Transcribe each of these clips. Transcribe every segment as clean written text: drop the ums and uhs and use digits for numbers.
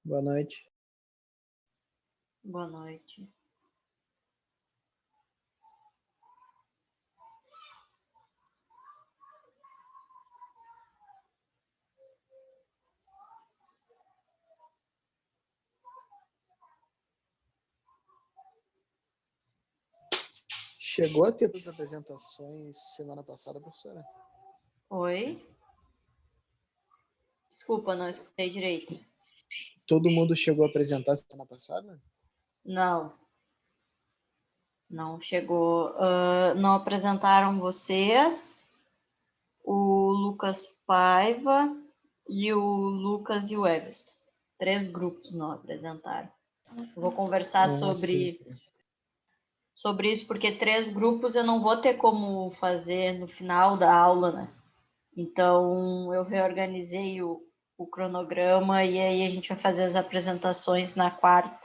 Boa noite. Boa noite. Chegou a ter as apresentações semana passada, professora? Oi? Desculpa, não escutei direito. Todo mundo chegou a apresentar semana passada? Não. Não chegou. Não apresentaram vocês, o Lucas Paiva e o Lucas e o Everton. 3 grupos não apresentaram. Eu vou conversar sobre isso, porque 3 grupos eu não vou ter como fazer no final da aula, né? Então, eu reorganizei o cronograma e aí a gente vai fazer as apresentações na quarta.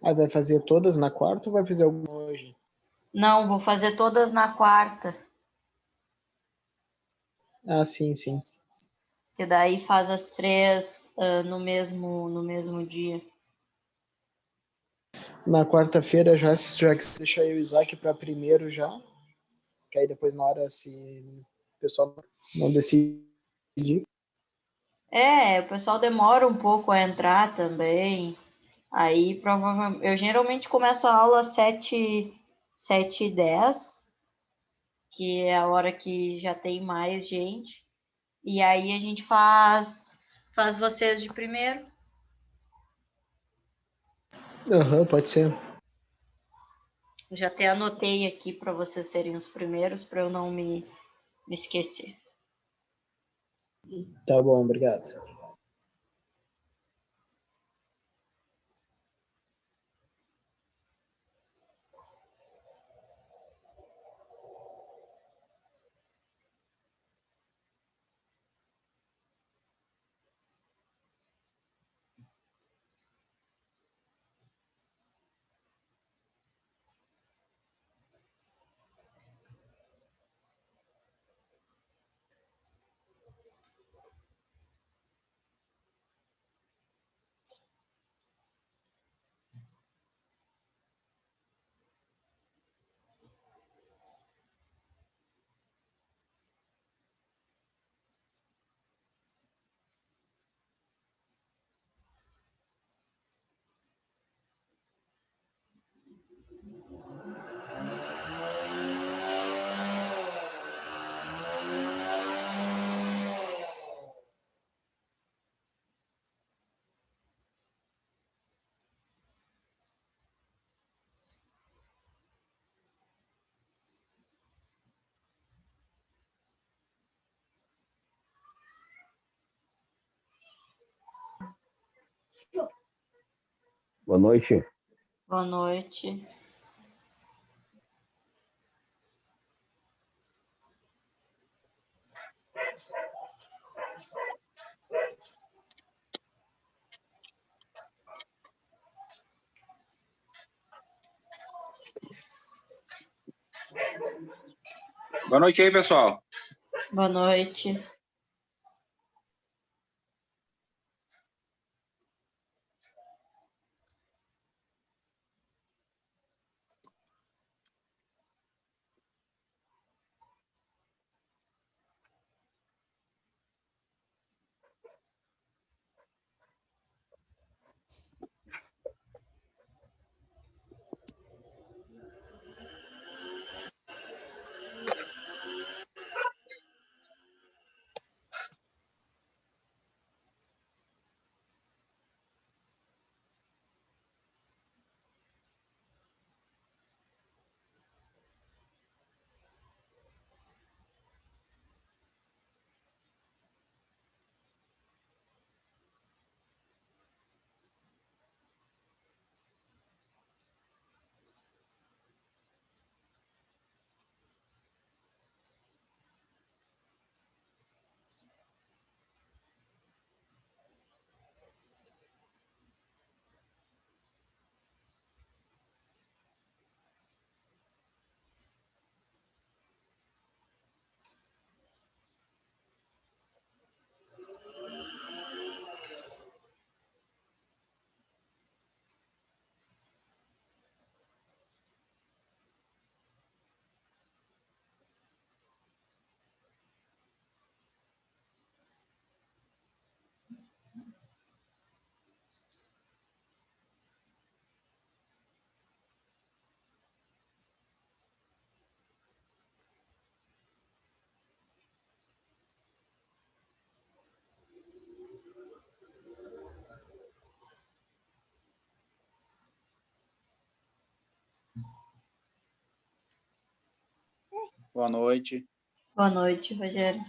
Ah, vai fazer todas na quarta ou vai fazer alguma hoje? Não, vou fazer todas na quarta. Ah, sim, sim. Que daí faz as 3 no mesmo dia. Na quarta-feira já que deixa eu e o Isaac para primeiro já, que aí depois na hora se o pessoal não decidir. O pessoal demora um pouco a entrar também. Aí provavelmente eu geralmente começo a aula às 7h10, que é a hora que já tem mais gente. E aí a gente faz vocês de primeiro. Aham, pode ser. Eu já até anotei aqui para vocês serem os primeiros, para eu não me esquecer. Tá bom, obrigado. Boa noite. Boa noite. Boa noite aí, pessoal. Boa noite. Boa noite. Boa noite, Rogério.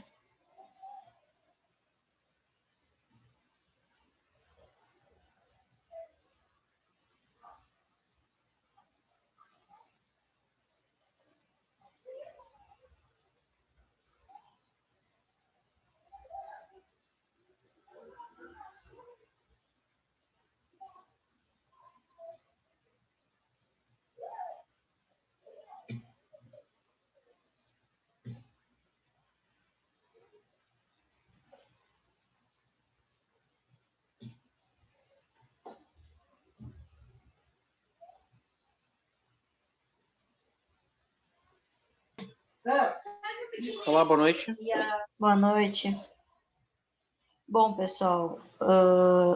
Olá, boa noite. Boa noite. Bom, pessoal,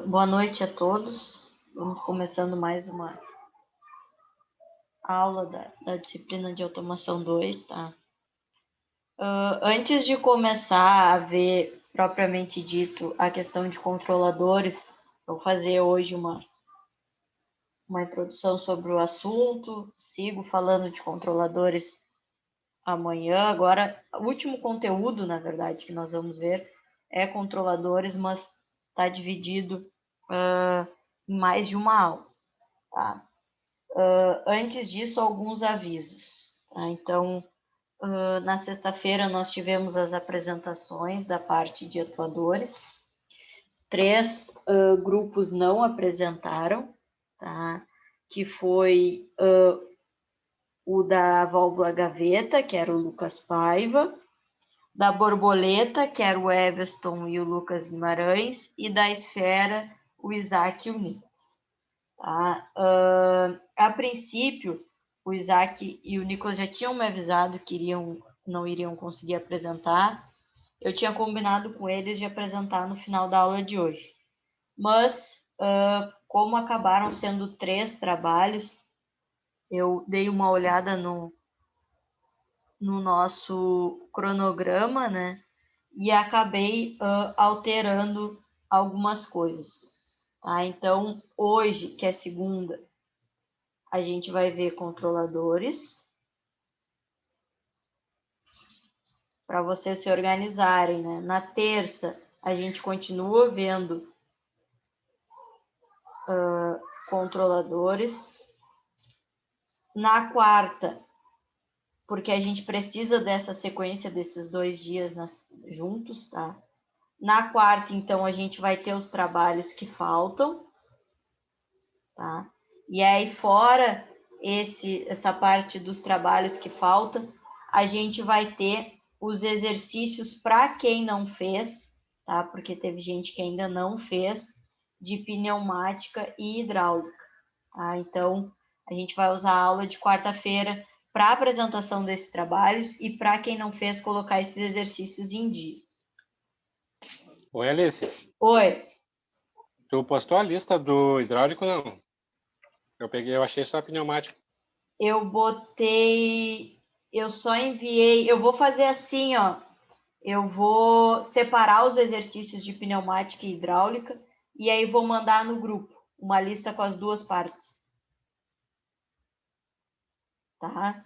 boa noite a todos. Vamos começando mais uma aula da disciplina de automação 2, tá? Antes de começar a ver, propriamente dito, a questão de controladores, vou fazer hoje uma introdução sobre o assunto, sigo falando de controladores amanhã. Agora, o último conteúdo, na verdade, que nós vamos ver é controladores, mas está dividido em mais de uma aula, tá? Antes disso, alguns avisos, tá? Então, na sexta-feira, nós tivemos as apresentações da parte de atuadores. 3 grupos não apresentaram, tá? Que foi o da válvula gaveta, que era o Lucas Paiva, da borboleta, que era o Everton e o Lucas Guimarães, e da esfera, o Isaac e o Nicolas. Tá? A princípio, o Isaac e o Nicolas já tinham me avisado que não iriam conseguir apresentar. Eu tinha combinado com eles de apresentar no final da aula de hoje. Mas, como acabaram sendo 3 trabalhos, eu dei uma olhada no nosso cronograma, né? E acabei alterando algumas coisas. Tá? Então, hoje, que é segunda, a gente vai ver controladores, para vocês se organizarem, né? Na terça, a gente continua vendo controladores. Na quarta, porque a gente precisa dessa sequência desses 2 dias juntos, tá? Na quarta, então, a gente vai ter os trabalhos que faltam, tá? E aí, fora essa parte dos trabalhos que faltam, a gente vai ter os exercícios para quem não fez, tá? Porque teve gente que ainda não fez, de pneumática e hidráulica, tá? Então, a gente vai usar a aula de quarta-feira para a apresentação desses trabalhos e para quem não fez, colocar esses exercícios em dia. Oi, Alice. Oi. Tu postou a lista do hidráulico, não? Eu achei só a pneumática. Eu só enviei, eu vou fazer assim, ó. Eu vou separar os exercícios de pneumática e hidráulica e aí vou mandar no grupo uma lista com as 2 partes. Tá?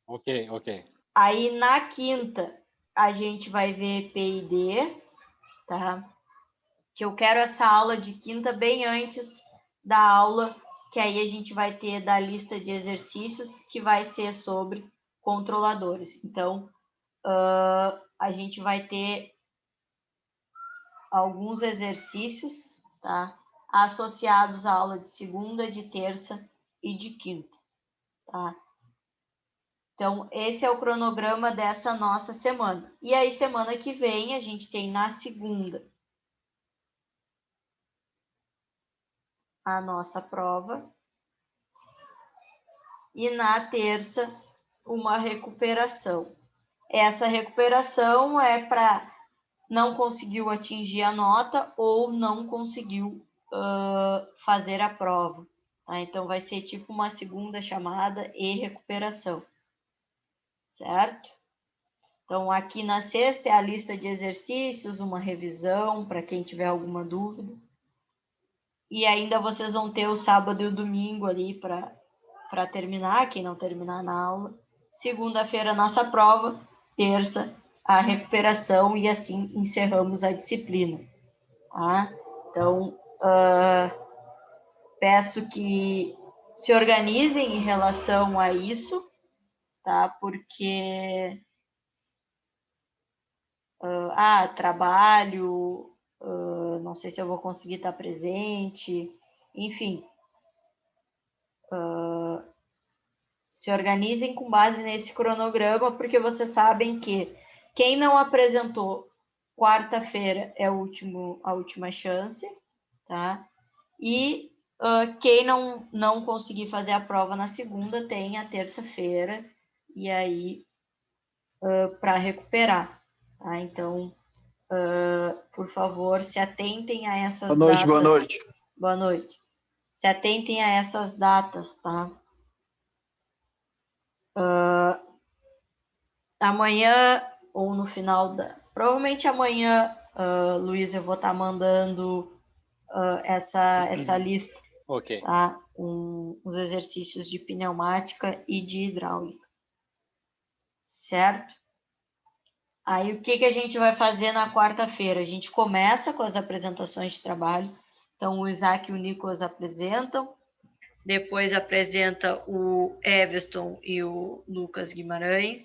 Ok. Aí na quinta a gente vai ver P&D, tá? Que eu quero essa aula de quinta bem antes da aula, que aí a gente vai ter da lista de exercícios, que vai ser sobre controladores. Então, a gente vai ter alguns exercícios, tá? Associados à aula de segunda, de terça e de quinta, tá? Então, esse é o cronograma dessa nossa semana. E aí, semana que vem, a gente tem na segunda a nossa prova. E na terça, uma recuperação. Essa recuperação é para não conseguiu atingir a nota ou não conseguiu fazer a prova. Tá? Então, vai ser tipo uma segunda chamada e recuperação. Certo? Então, aqui na sexta é a lista de exercícios, uma revisão para quem tiver alguma dúvida. E ainda vocês vão ter o sábado e o domingo ali para terminar, quem não terminar na aula, segunda-feira, nossa prova, terça, a recuperação, e assim encerramos a disciplina. Tá? Então, peço que se organizem em relação a isso, tá? Porque trabalho, não sei se eu vou conseguir estar presente, enfim. Se organizem com base nesse cronograma, porque vocês sabem que quem não apresentou quarta-feira é a última chance, tá? E quem não conseguir fazer a prova na segunda tem a terça-feira, e aí para recuperar, tá? Então, por favor, se atentem a essas datas. Boa noite. Boa noite. Se atentem a essas datas, tá? Amanhã ou no final provavelmente amanhã, Luiz, eu vou estar mandando essa lista, Ok. tá? Os exercícios de pneumática e de hidráulica. Certo? Aí, o que a gente vai fazer na quarta-feira? A gente começa com as apresentações de trabalho. Então, o Isaac e o Nicolas apresentam. Depois apresenta o Everton e o Lucas Guimarães.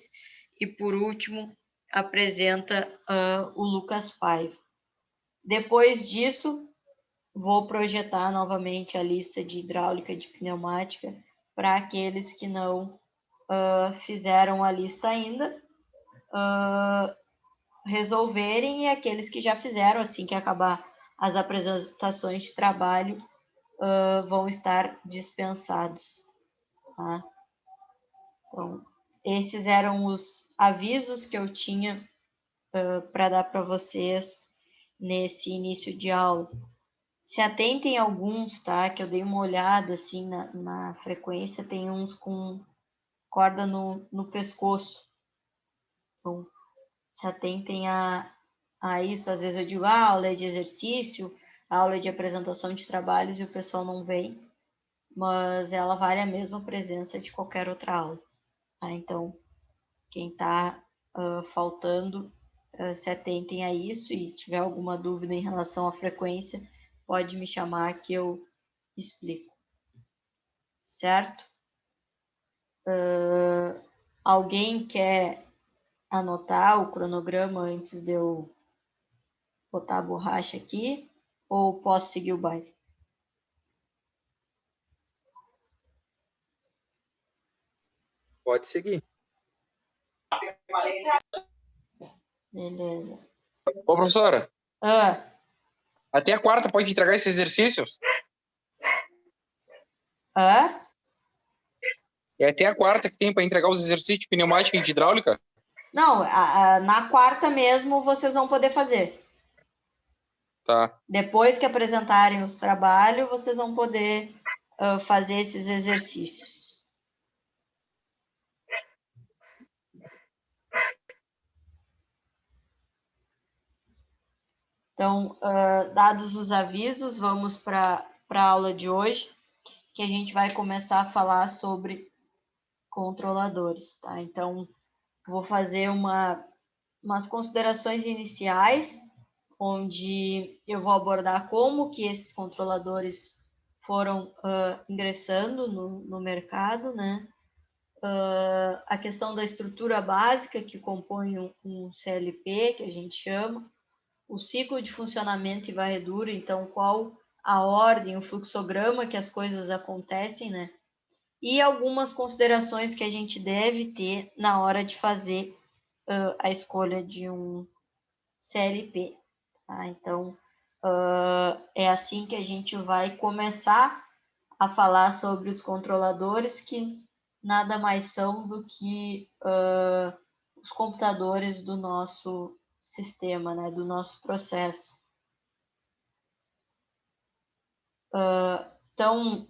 E, por último, apresenta o Lucas Paiva. Depois disso, vou projetar novamente a lista de hidráulica e de pneumática para aqueles que não fizeram a lista ainda. Resolverem, e aqueles que já fizeram, assim que acabar as apresentações de trabalho, vão estar dispensados. Tá? Então, esses eram os avisos que eu tinha para dar para vocês nesse início de aula. Se atentem a alguns, tá? Que eu dei uma olhada assim na frequência, tem uns com corda no pescoço. Então, se atentem a isso. Às vezes eu digo, aula é de exercício, aula é de apresentação de trabalhos, e o pessoal não vem, mas ela vale a mesma presença de qualquer outra aula. Tá? Então, quem está faltando, se atentem a isso, e tiver alguma dúvida em relação à frequência, pode me chamar que eu explico. Certo? Alguém quer anotar o cronograma antes de eu botar a borracha aqui, ou posso seguir o baile? Pode seguir. Beleza. Ô, professora, Ah, até a quarta pode entregar esses exercícios? É até a quarta que tem para entregar os exercícios de pneumática e de hidráulica? Não, na quarta mesmo vocês vão poder fazer. Tá. Depois que apresentarem os trabalhos, vocês vão poder fazer esses exercícios. Então, dados os avisos, vamos para a aula de hoje, que a gente vai começar a falar sobre controladores, tá? Então, vou fazer umas considerações iniciais, onde eu vou abordar como que esses controladores foram ingressando no mercado, né? A questão da estrutura básica que compõe um CLP, que a gente chama, o ciclo de funcionamento e varredura, então qual a ordem, o fluxograma que as coisas acontecem, né? E algumas considerações que a gente deve ter na hora de fazer a escolha de um CLP. Tá? Então, é assim que a gente vai começar a falar sobre os controladores, que nada mais são do que os computadores do nosso sistema, né, do nosso processo. Então,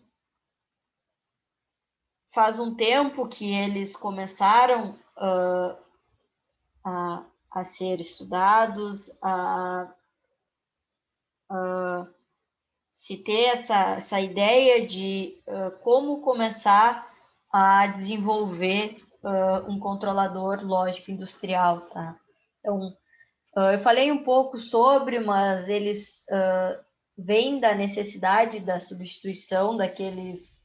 faz um tempo que eles começaram a ser estudados, se ter essa ideia de como começar a desenvolver um controlador lógico industrial, tá? Então, eu falei um pouco sobre, mas eles vêm da necessidade da substituição daqueles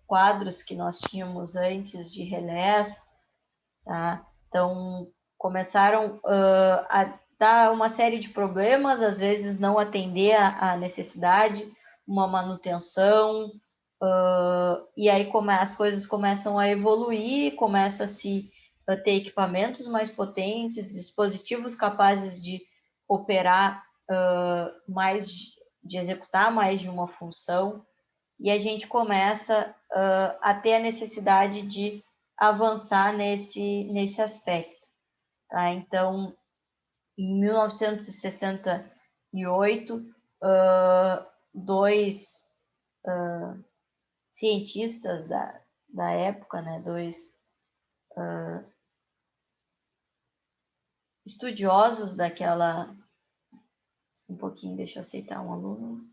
quadros que nós tínhamos antes de relés, tá? Então, começaram a dar uma série de problemas, às vezes não atender à necessidade, uma manutenção, e aí as coisas começam a evoluir, começa-se a ter equipamentos mais potentes, dispositivos capazes de operar de executar mais de uma função, e a gente começa a ter a necessidade de avançar nesse aspecto, tá? Então, em 1968, dois cientistas da época, né, dois estudiosos daquela... Um pouquinho, deixa eu aceitar um aluno.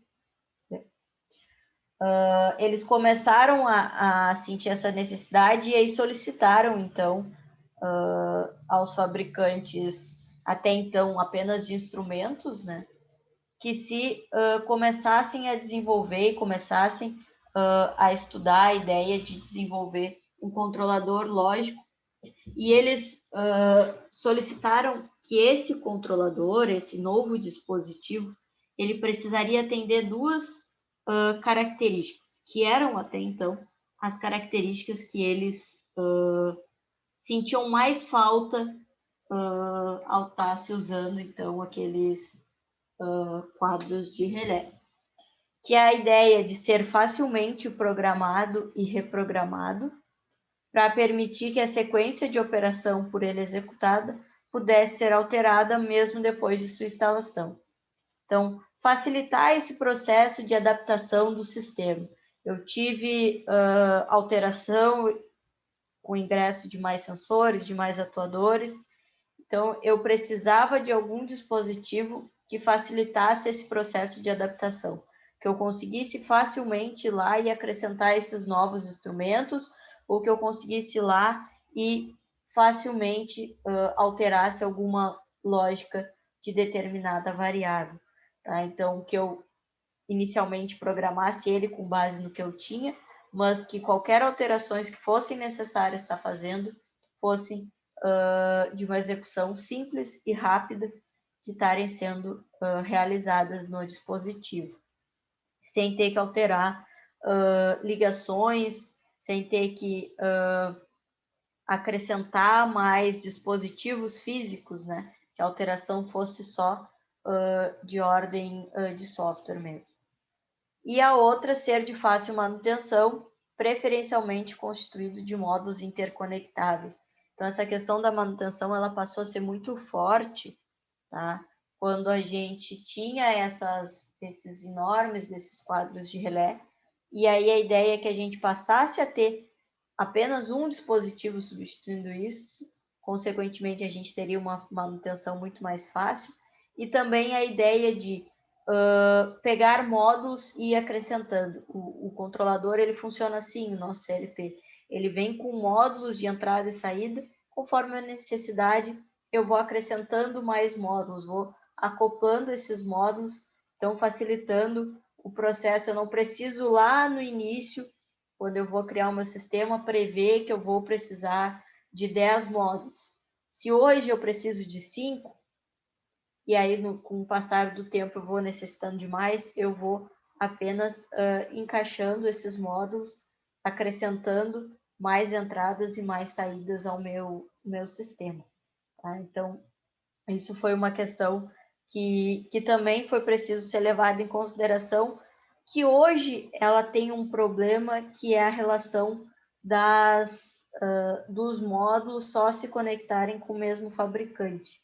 Eles começaram a sentir essa necessidade e aí solicitaram, então, aos fabricantes, até então apenas de instrumentos, né, que se começassem a desenvolver e começassem a estudar a ideia de desenvolver um controlador lógico, e eles solicitaram que esse controlador, esse novo dispositivo, ele precisaria atender duas características, que eram até então as características que eles sentiam mais falta ao estar se usando, então, aqueles quadros de relé, que é a ideia de ser facilmente programado e reprogramado para permitir que a sequência de operação por ele executada pudesse ser alterada mesmo depois de sua instalação. Então, facilitar esse processo de adaptação do sistema. Eu tive alteração com o ingresso de mais sensores, de mais atuadores, então eu precisava de algum dispositivo que facilitasse esse processo de adaptação, que eu conseguisse facilmente ir lá e acrescentar esses novos instrumentos, ou que eu conseguisse ir lá e facilmente alterasse alguma lógica de determinada variável. Tá? Então, que eu inicialmente programasse ele com base no que eu tinha, mas que qualquer alterações que fossem necessárias estar fazendo fossem de uma execução simples e rápida de estarem sendo realizadas no dispositivo, sem ter que alterar ligações, sem ter que acrescentar mais dispositivos físicos, né? Que a alteração fosse só de ordem de software mesmo. E a outra ser de fácil manutenção, preferencialmente constituído de módulos interconectáveis. Então, essa questão da manutenção, ela passou a ser muito forte, tá? Quando a gente tinha esses enormes desses quadros de relé, e aí a ideia é que a gente passasse a ter apenas um dispositivo substituindo isso, consequentemente a gente teria uma manutenção muito mais fácil, e também a ideia de pegar módulos e ir acrescentando. O controlador, ele funciona assim, o nosso CLP. Ele vem com módulos de entrada e saída, conforme a necessidade, eu vou acrescentando mais módulos, vou acoplando esses módulos, então facilitando o processo. Eu não preciso lá no início, quando eu vou criar o meu sistema, prever que eu vou precisar de 10 módulos. Se hoje eu preciso de 5, e aí com o passar do tempo eu vou necessitando de mais, eu vou apenas encaixando esses módulos, acrescentando mais entradas e mais saídas ao meu sistema. Tá? Então, isso foi uma questão que também foi preciso ser levada em consideração, que hoje ela tem um problema, que é a relação dos módulos só se conectarem com o mesmo fabricante.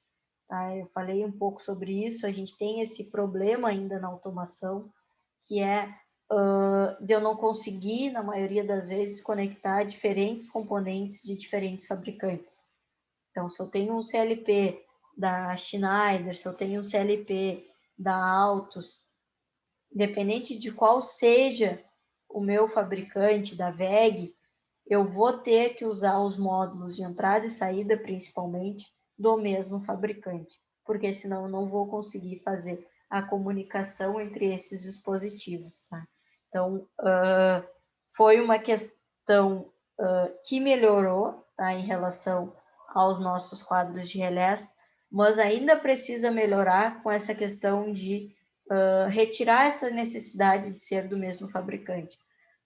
Tá? Eu falei um pouco sobre isso, a gente tem esse problema ainda na automação, que é de eu não conseguir, na maioria das vezes, conectar diferentes componentes de diferentes fabricantes. Então, se eu tenho um CLP da Schneider, se eu tenho um CLP da Altus, independente de qual seja o meu fabricante, da WEG, eu vou ter que usar os módulos de entrada e saída, principalmente, do mesmo fabricante, porque senão eu não vou conseguir fazer a comunicação entre esses dispositivos, tá? Então, foi uma questão que melhorou, tá, em relação aos nossos quadros de relés, mas ainda precisa melhorar com essa questão de retirar essa necessidade de ser do mesmo fabricante.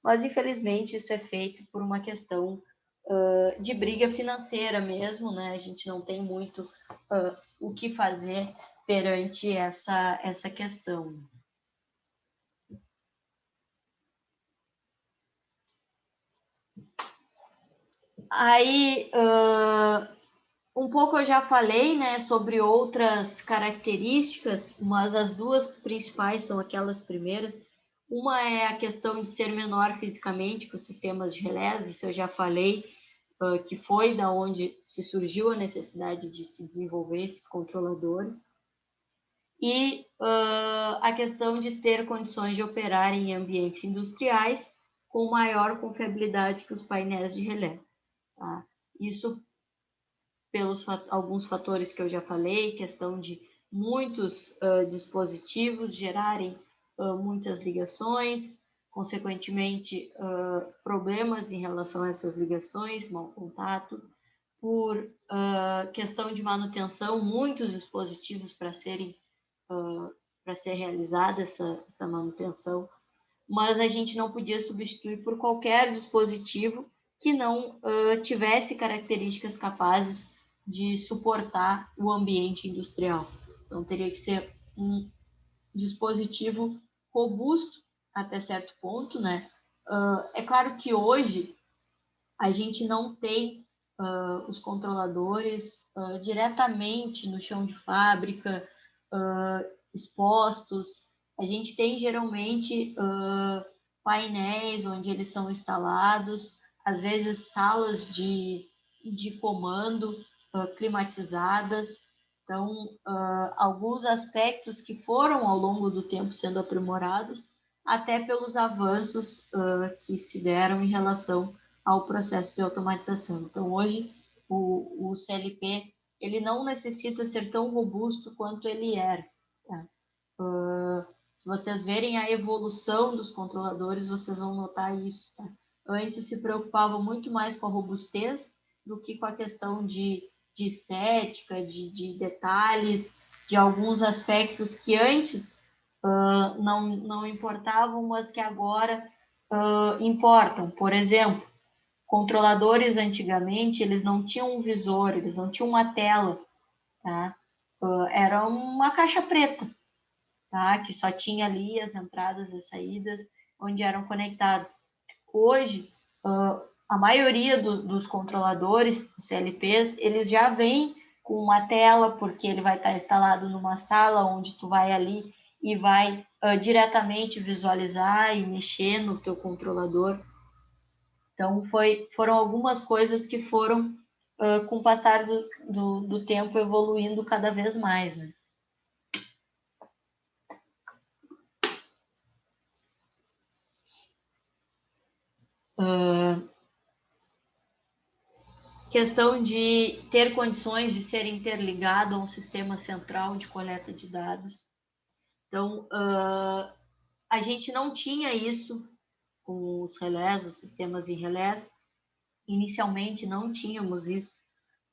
Mas, infelizmente, isso é feito por uma questão de briga financeira mesmo, né? A gente não tem muito o que fazer perante essa questão. Aí, um pouco eu já falei, né, sobre outras características, mas as duas principais são aquelas primeiras. Uma é a questão de ser menor fisicamente que os sistemas de relés, isso eu já falei, que foi da onde se surgiu a necessidade de se desenvolver esses controladores. E a questão de ter condições de operar em ambientes industriais com maior confiabilidade que os painéis de relé. Tá? Isso pelos alguns fatores que eu já falei, questão de muitos dispositivos gerarem muitas ligações, consequentemente, problemas em relação a essas ligações, mau contato, por questão de manutenção, muitos dispositivos para ser realizada essa manutenção, mas a gente não podia substituir por qualquer dispositivo que não tivesse características capazes de suportar o ambiente industrial. Então, teria que ser um dispositivo robusto até certo ponto, né? É claro que hoje a gente não tem os controladores diretamente no chão de fábrica, expostos. A gente tem geralmente painéis onde eles são instalados, às vezes salas de comando climatizadas. Então, alguns aspectos que foram ao longo do tempo sendo aprimorados, até pelos avanços que se deram em relação ao processo de automatização. Então, hoje, o CLP ele não necessita ser tão robusto quanto ele era. Tá? Se vocês verem a evolução dos controladores, vocês vão notar isso. Tá? Antes se preocupavam muito mais com a robustez do que com a questão de estética, de detalhes, de alguns aspectos que antes não importavam, mas que agora importam. Por exemplo, controladores antigamente, eles não tinham um visor, eles não tinham uma tela, tá? Era uma caixa preta, tá? Que só tinha ali as entradas e saídas onde eram conectados. Hoje, a maioria dos controladores, os CLPs, eles já vêm com uma tela, porque ele vai estar instalado numa sala onde tu vai ali e vai diretamente visualizar e mexer no teu controlador. Então, foram algumas coisas que foram, com o passar do tempo, evoluindo cada vez mais, né? Questão de ter condições de ser interligado a um sistema central de coleta de dados. Então, a gente não tinha isso com os relés, os sistemas em relés. Inicialmente, não tínhamos isso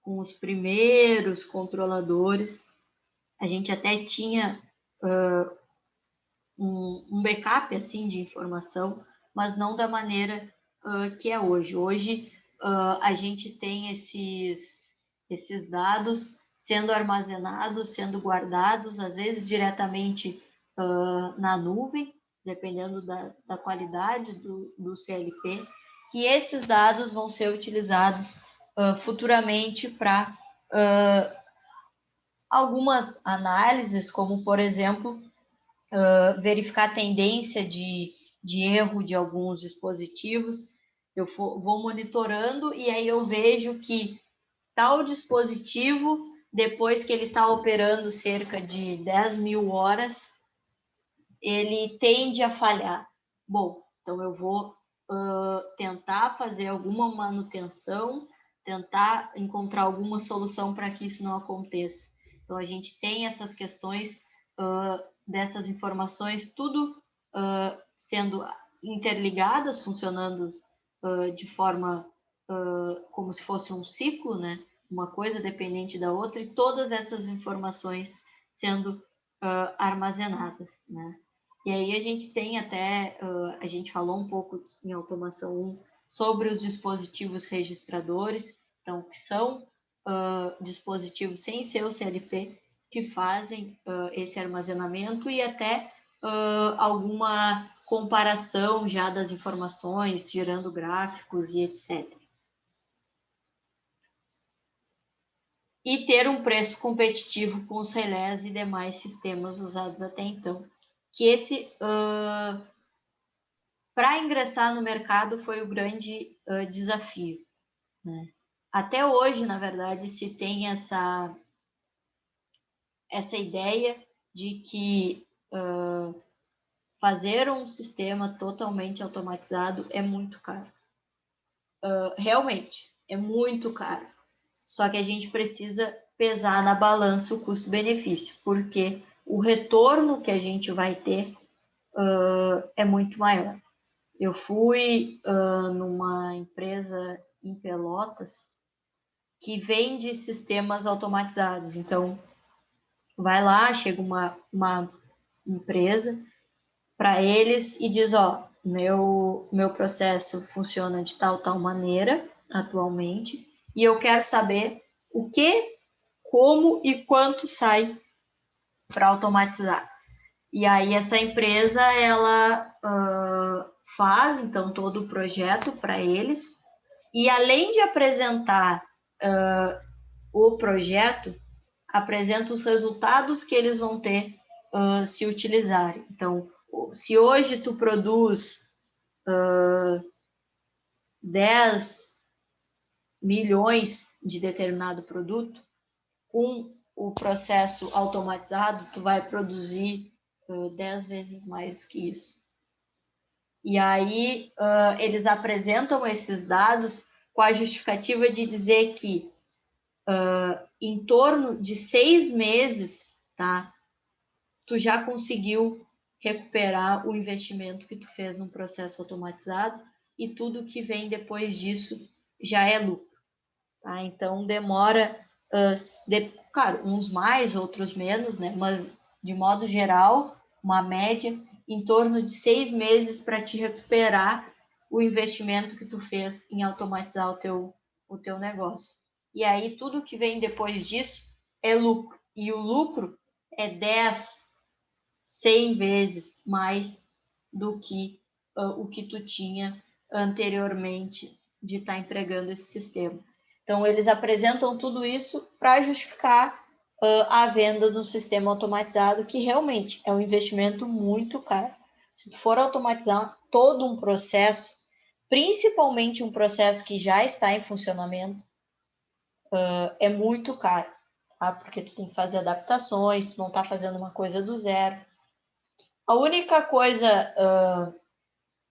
com os primeiros controladores. A gente até tinha um backup assim, de informação, mas não da maneira que é hoje. Hoje, a gente tem esses dados sendo armazenados, sendo guardados, às vezes diretamente na nuvem, dependendo da qualidade do CLP, que esses dados vão ser utilizados futuramente para algumas análises, como, por exemplo, verificar a tendência de erro de alguns dispositivos. Eu vou monitorando e aí eu vejo que tal dispositivo, depois que ele está operando cerca de 10.000 horas, ele tende a falhar. Bom, então eu vou tentar fazer alguma manutenção, tentar encontrar alguma solução para que isso não aconteça. Então, a gente tem essas questões dessas informações, tudo sendo interligadas, funcionando de forma como se fosse um ciclo, né? Uma coisa dependente da outra, e todas essas informações sendo armazenadas, né? E aí a gente tem até, a gente falou um pouco em automação 1 sobre os dispositivos registradores, então, que são dispositivos sem ser o CLP, que fazem esse armazenamento e até alguma comparação já das informações, gerando gráficos e etc. E ter um preço competitivo com os relés e demais sistemas usados até então. Que esse, para ingressar no mercado, foi o grande desafio, né? Até hoje, na verdade, se tem essa ideia de que fazer um sistema totalmente automatizado é muito caro. Realmente, é muito caro. Só que a gente precisa pesar na balança o custo-benefício, porque o retorno que a gente vai ter é muito maior. Eu fui numa empresa em Pelotas que vende sistemas automatizados. Então, vai lá, chega uma empresa para eles e diz, ó, meu processo funciona de tal maneira atualmente, e eu quero saber o que, como e quanto sai para automatizar. E aí essa empresa, ela faz, então, todo o projeto para eles, e além de apresentar o projeto, apresenta os resultados que eles vão ter se utilizarem. Então, se hoje tu produz 10 milhões de determinado produto, com o processo automatizado, tu vai produzir 10 vezes mais do que isso. E aí, eles apresentam esses dados com a justificativa de dizer que em torno de 6 meses, tá, tu já conseguiu recuperar o investimento que tu fez num processo automatizado, e tudo que vem depois disso já é lucro. Tá? Então, demora, claro, uns mais, outros menos, né? Mas, de modo geral, uma média em torno de 6 meses para te recuperar o investimento que tu fez em automatizar o teu negócio. E aí, tudo que vem depois disso é lucro. E o lucro é 10, 100 vezes mais do que o que tu tinha anteriormente de estar empregando esse sistema. Então, eles apresentam tudo isso para justificar a venda do sistema automatizado, que realmente é um investimento muito caro. Se tu for automatizar todo um processo, principalmente um processo que já está em funcionamento, é muito caro, tá? Porque tu tem que fazer adaptações, tu não está fazendo uma coisa do zero. A única coisa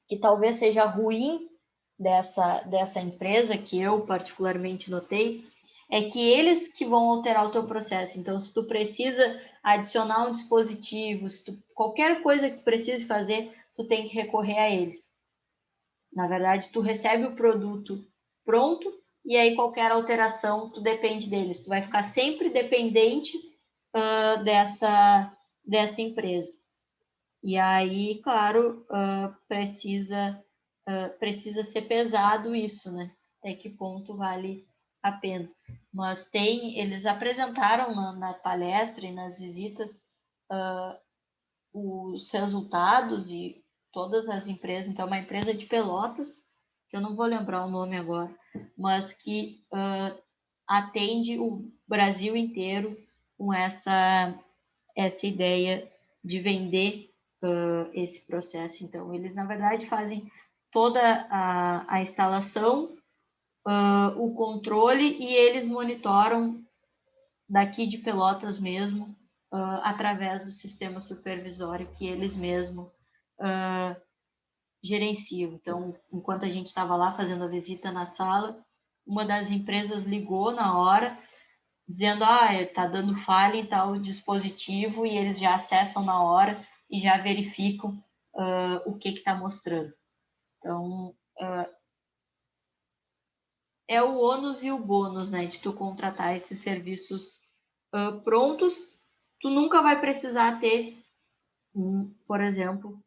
que talvez seja ruim dessa empresa, que eu particularmente notei, é que eles que vão alterar o teu processo. Então, se tu precisa adicionar um dispositivo, qualquer coisa que precise fazer, tu tem que recorrer a eles. Na verdade, tu recebe o produto pronto, e aí qualquer alteração, tu depende deles. Tu vai ficar sempre dependente dessa empresa. E aí, claro, precisa ser pesado isso, né? Até que ponto vale a pena. Mas eles apresentaram na palestra e nas visitas os resultados e todas as empresas. Então, uma empresa de Pelotas, que eu não vou lembrar o nome agora, mas que atende o Brasil inteiro com essa ideia de vender esse processo. Então, eles, na verdade, fazem toda a instalação, o controle, e eles monitoram daqui de Pelotas mesmo, através do sistema supervisório que eles mesmos gerencio. Então, enquanto a gente estava lá fazendo a visita na sala, uma das empresas ligou na hora, dizendo, está dando falha em tal dispositivo, e eles já acessam na hora e já verificam o que está mostrando. Então, é o ônus e o bônus, né, de tu contratar esses serviços prontos. Tu nunca vai precisar ter, por exemplo,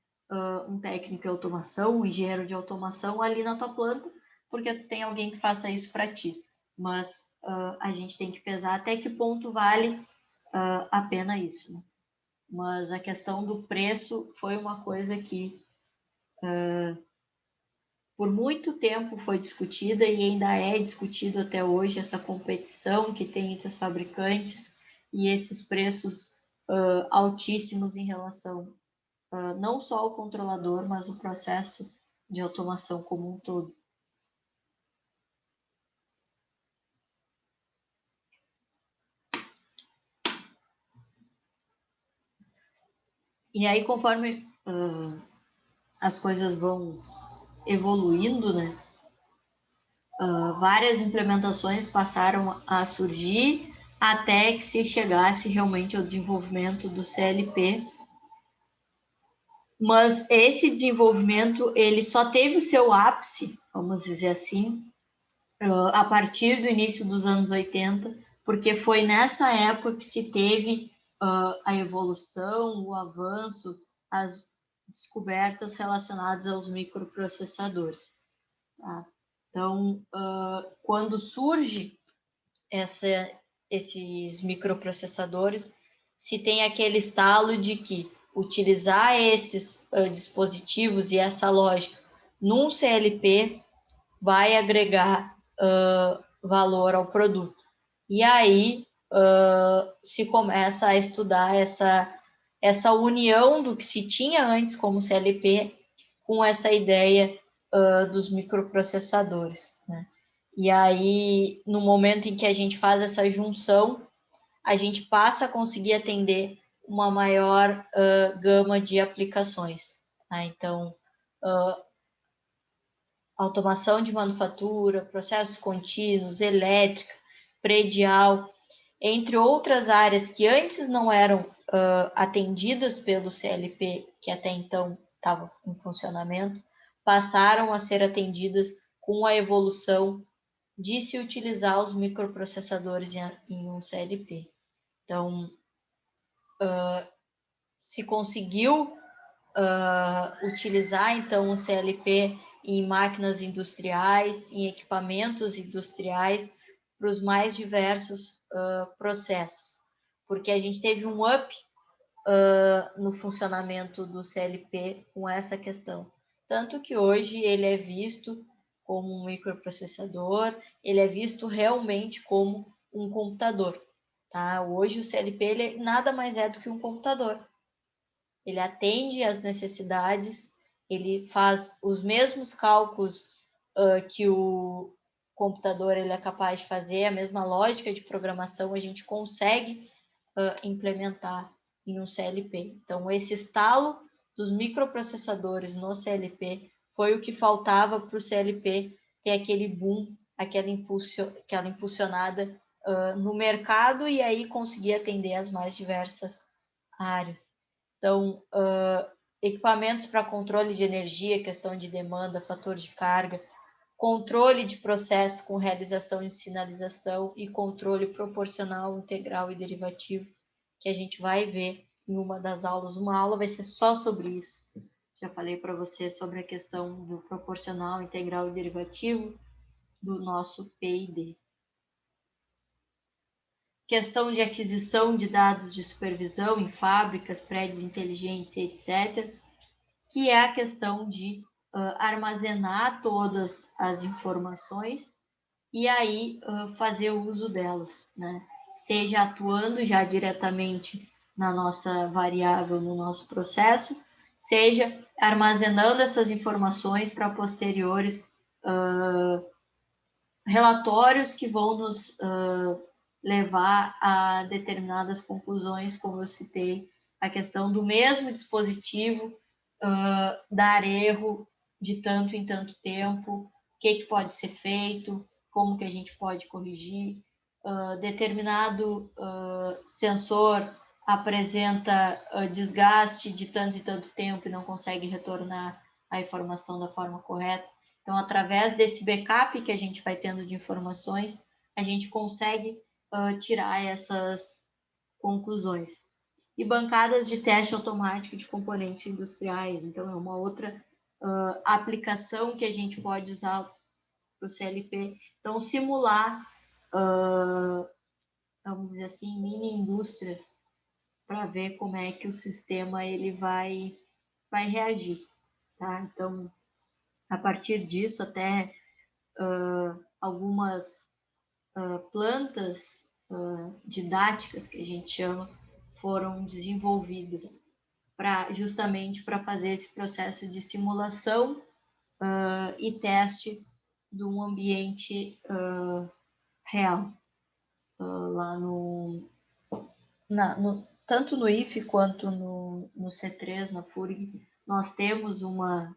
um técnico de automação, um engenheiro de automação ali na tua planta, porque tu tem alguém que faça isso para ti. Mas a gente tem que pesar até que ponto vale a pena isso, né? Mas a questão do preço foi uma coisa que por muito tempo foi discutida e ainda é discutido até hoje, essa competição que tem entre os fabricantes e esses preços altíssimos em relação não só ao controlador, mas o processo de automação como um todo. E aí, conforme as coisas vão evoluindo, né, várias implementações passaram a surgir até que se chegasse realmente ao desenvolvimento do CLP. Mas esse desenvolvimento ele só teve o seu ápice, vamos dizer assim, a partir do início dos anos 80, porque foi nessa época que se teve a evolução, o avanço, as descobertas relacionadas aos microprocessadores. Tá? Então, quando surge esses microprocessadores, se tem aquele estalo de que utilizar esses dispositivos e essa lógica num CLP vai agregar valor ao produto. E aí se começa a estudar essa união do que se tinha antes como CLP com essa ideia dos microprocessadores, né? E aí, no momento em que a gente faz essa junção, a gente passa a conseguir atender uma maior gama de aplicações. Tá? Então, automação de manufatura, processos contínuos, elétrica, predial, entre outras áreas que antes não eram atendidas pelo CLP, que até então estava em funcionamento, passaram a ser atendidas com a evolução de se utilizar os microprocessadores em um CLP. Então, se conseguiu utilizar, então, o CLP em máquinas industriais, em equipamentos industriais, para os mais diversos processos, porque a gente teve um up no funcionamento do CLP com essa questão. Tanto que hoje ele é visto como um microprocessador, ele é visto realmente como um computador. Tá? Hoje o CLP ele nada mais é do que um computador. Ele atende às necessidades, ele faz os mesmos cálculos que o computador ele é capaz de fazer, a mesma lógica de programação a gente consegue implementar em um CLP. Então, esse estalo dos microprocessadores no CLP foi o que faltava para o CLP ter aquele boom, aquela impulsionada no mercado e aí conseguir atender as mais diversas áreas. Então, equipamentos para controle de energia, questão de demanda, fator de carga, controle de processo com realização de sinalização e controle proporcional, integral e derivativo, que a gente vai ver em uma das aulas. Uma aula vai ser só sobre isso. Já falei para você sobre a questão do proporcional, integral e derivativo do nosso P&D. Questão de aquisição de dados de supervisão em fábricas, prédios inteligentes, etc., que é a questão de armazenar todas as informações e aí fazer o uso delas, né? Seja atuando já diretamente na nossa variável, no nosso processo, seja armazenando essas informações para posteriores relatórios que vão nos levar a determinadas conclusões, como eu citei, a questão do mesmo dispositivo dar erro de tanto em tanto tempo, o que pode ser feito, como que a gente pode corrigir. Determinado sensor apresenta desgaste de tanto e tanto tempo e não consegue retornar a informação da forma correta. Então, através desse backup que a gente vai tendo de informações, a gente consegue tirar essas conclusões. E bancadas de teste automático de componentes industriais. Então, é uma outra aplicação que a gente pode usar para o CLP. Então, simular, vamos dizer assim, mini indústrias para ver como é que o sistema ele vai reagir. Tá? Então, a partir disso, até algumas plantas didáticas, que a gente chama, foram desenvolvidas justamente para fazer esse processo de simulação e teste de um ambiente real. Lá tanto no IFE quanto no C3, na FURG, nós temos uma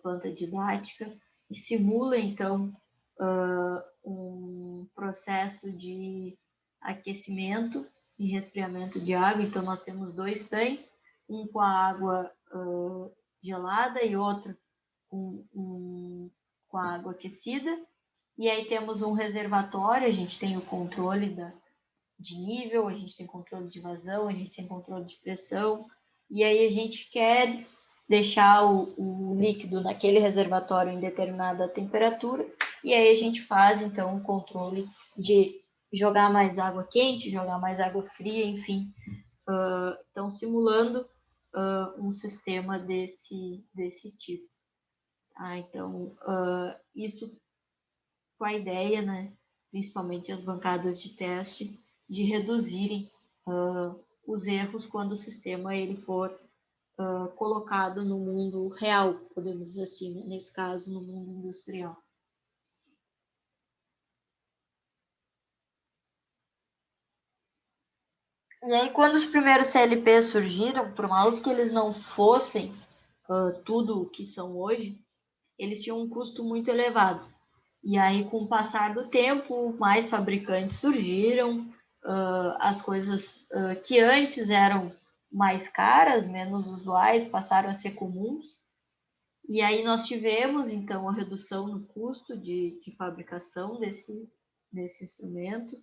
planta didática e simula, então, um processo de aquecimento e resfriamento de água. Então, nós temos 2 tanques, um com a água gelada e outro com a água aquecida. E aí temos um reservatório, a gente tem o controle de nível, a gente tem controle de vazão, a gente tem controle de pressão. E aí a gente quer deixar o líquido naquele reservatório em determinada temperatura, e aí a gente faz, então, o controle de jogar mais água quente, jogar mais água fria, enfim. Então, simulando um sistema desse tipo. Então, isso com a ideia, né, principalmente as bancadas de teste, de reduzirem os erros quando o sistema ele for colocado no mundo real, podemos dizer assim, né? Nesse caso, no mundo industrial. E aí, quando os primeiros CLP surgiram, por mais que eles não fossem tudo o que são hoje, eles tinham um custo muito elevado. E aí, com o passar do tempo, mais fabricantes surgiram, as coisas que antes eram mais caras, menos usuais, passaram a ser comuns. E aí nós tivemos, então, a redução no custo de fabricação desse instrumento.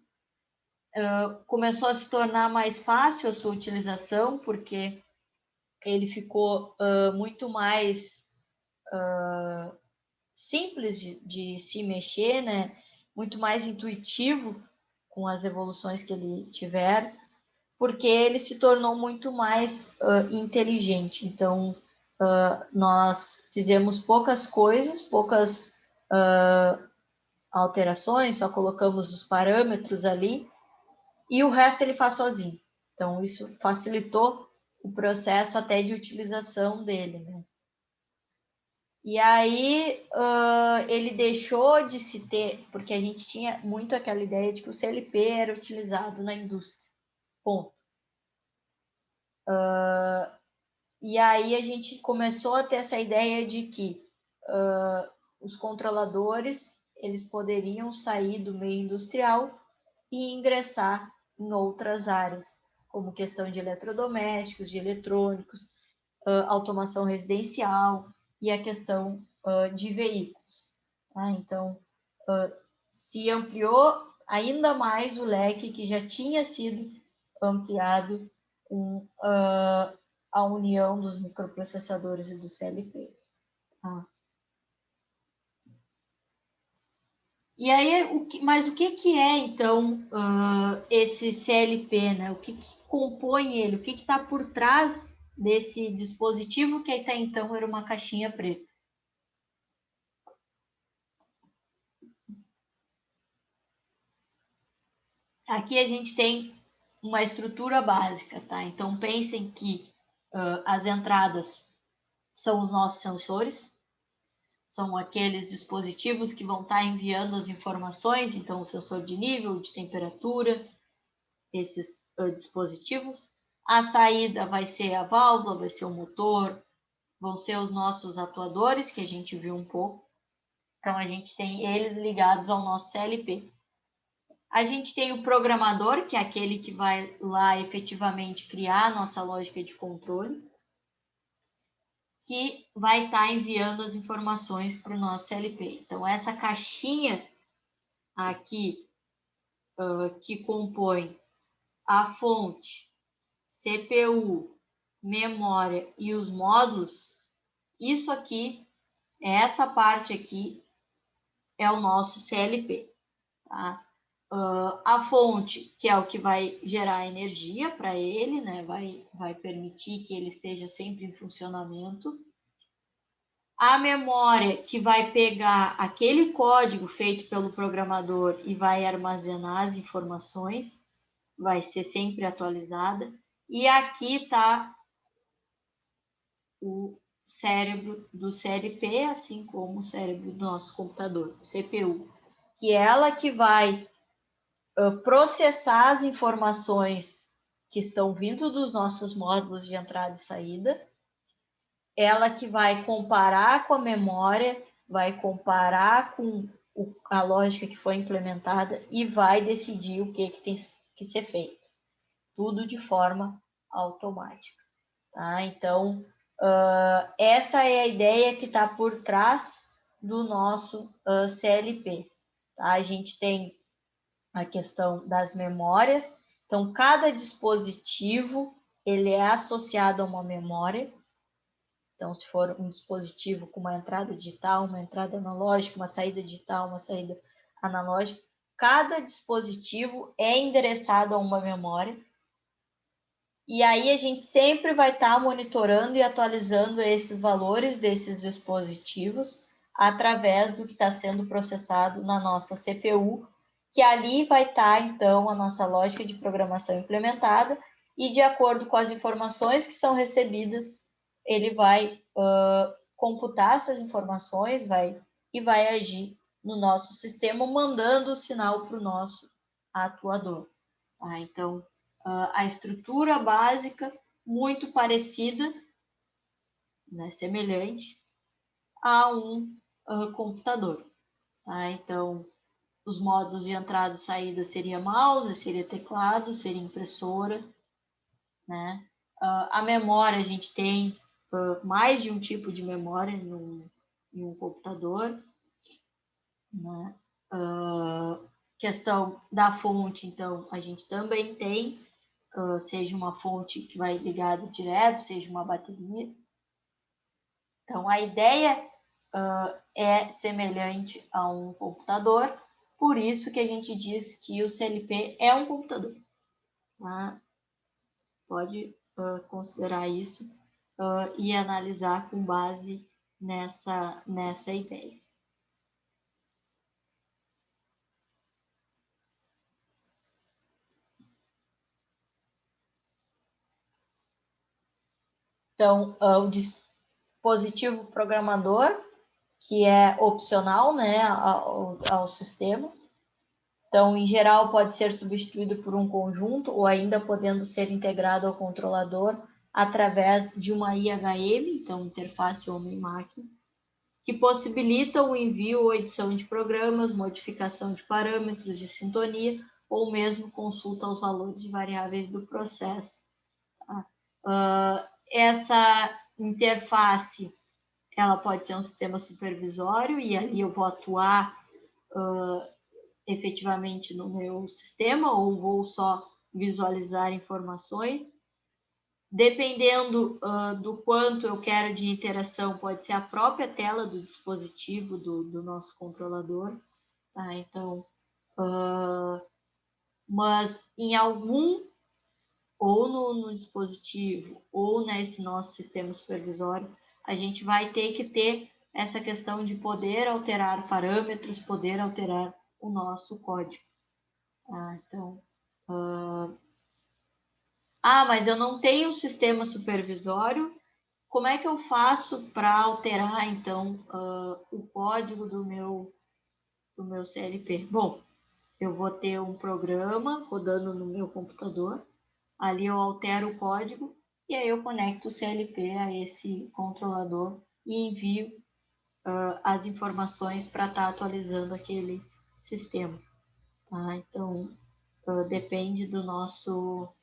Começou a se tornar mais fácil a sua utilização, porque ele ficou muito mais simples de se mexer, né? Muito mais intuitivo com as evoluções que ele tiver, porque ele se tornou muito mais inteligente. Então, nós fizemos poucas coisas, poucas alterações, só colocamos os parâmetros ali, e o resto ele faz sozinho. Então, isso facilitou o processo até de utilização dele, né? E aí, ele deixou de se ter, porque a gente tinha muito aquela ideia de que o CLP era utilizado na indústria. Ponto. E aí a gente começou a ter essa ideia de que os controladores eles poderiam sair do meio industrial e ingressar em outras áreas, como questão de eletrodomésticos, de eletrônicos, automação residencial e a questão de veículos. Tá? Então, se ampliou ainda mais o leque que já tinha sido ampliado com a união dos microprocessadores e do CLP. Tá? E aí, mas o que é, então, esse CLP, né? O que compõe ele? O que está por trás desse dispositivo que até então era uma caixinha preta? Aqui a gente tem uma estrutura básica, tá? Então, pensem que as entradas são os nossos sensores, são aqueles dispositivos que vão estar enviando as informações, então o sensor de nível, de temperatura, esses dispositivos. A saída vai ser a válvula, vai ser o motor, vão ser os nossos atuadores, que a gente viu um pouco. Então, a gente tem eles ligados ao nosso CLP. A gente tem o programador, que é aquele que vai lá efetivamente criar a nossa lógica de controle, que vai estar enviando as informações para o nosso CLP. Então, essa caixinha aqui, que compõe a fonte, CPU, memória e os módulos, isso aqui, essa parte aqui, é o nosso CLP. Tá? A fonte, que é o que vai gerar energia para ele, né? vai permitir que ele esteja sempre em funcionamento. A memória, que vai pegar aquele código feito pelo programador e vai armazenar as informações, vai ser sempre atualizada. E aqui está o cérebro do CLP, assim como o cérebro do nosso computador, CPU, que é ela que vai processar as informações que estão vindo dos nossos módulos de entrada e saída, ela que vai comparar com a memória, vai comparar com a lógica que foi implementada e vai decidir o que tem que ser feito. Tudo de forma automática. Tá? Então, essa é a ideia que está por trás do nosso CLP. Tá? A gente tem a questão das memórias. Então, cada dispositivo ele é associado a uma memória. Então, se for um dispositivo com uma entrada digital, uma entrada analógica, uma saída digital, uma saída analógica, cada dispositivo é endereçado a uma memória. E aí a gente sempre vai estar monitorando e atualizando esses valores desses dispositivos através do que está sendo processado na nossa CPU, que ali vai estar, então, a nossa lógica de programação implementada e, de acordo com as informações que são recebidas, ele vai computar essas informações e vai agir no nosso sistema, mandando o sinal para o nosso atuador. Tá? Então, a estrutura básica muito parecida, né, semelhante a um computador. Tá? Então, os modos de entrada e saída seria mouse, seria teclado, seria impressora. Né? A memória, a gente tem mais de um tipo de memória em um computador. Né? Questão da fonte, então, a gente também tem, seja uma fonte que vai ligada direto, seja uma bateria. Então, a ideia é semelhante a um computador, por isso que a gente diz que o CLP é um computador. Tá? Pode considerar isso e analisar com base nessa ideia. Então, o dispositivo programador, que é opcional, né, ao sistema. Então, em geral, pode ser substituído por um conjunto ou ainda podendo ser integrado ao controlador através de uma IHM, então interface homem-máquina, que possibilita o envio ou edição de programas, modificação de parâmetros de sintonia ou mesmo consulta aos valores de variáveis do processo. Tá? Essa interface, ela pode ser um sistema supervisório e ali eu vou atuar efetivamente no meu sistema ou vou só visualizar informações. Dependendo do quanto eu quero de interação, pode ser a própria tela do dispositivo do nosso controlador. Tá? Então, mas em algum, ou no dispositivo, ou nesse nosso sistema supervisório, a gente vai ter que ter essa questão de poder alterar parâmetros, poder alterar o nosso código. Então, mas eu não tenho um sistema supervisório, como é que eu faço para alterar, então, o código do meu CLP? Bom, eu vou ter um programa rodando no meu computador, ali eu altero o código e aí eu conecto o CLP a esse controlador e envio as informações para estar atualizando aquele sistema. Tá? Então, depende do nosso...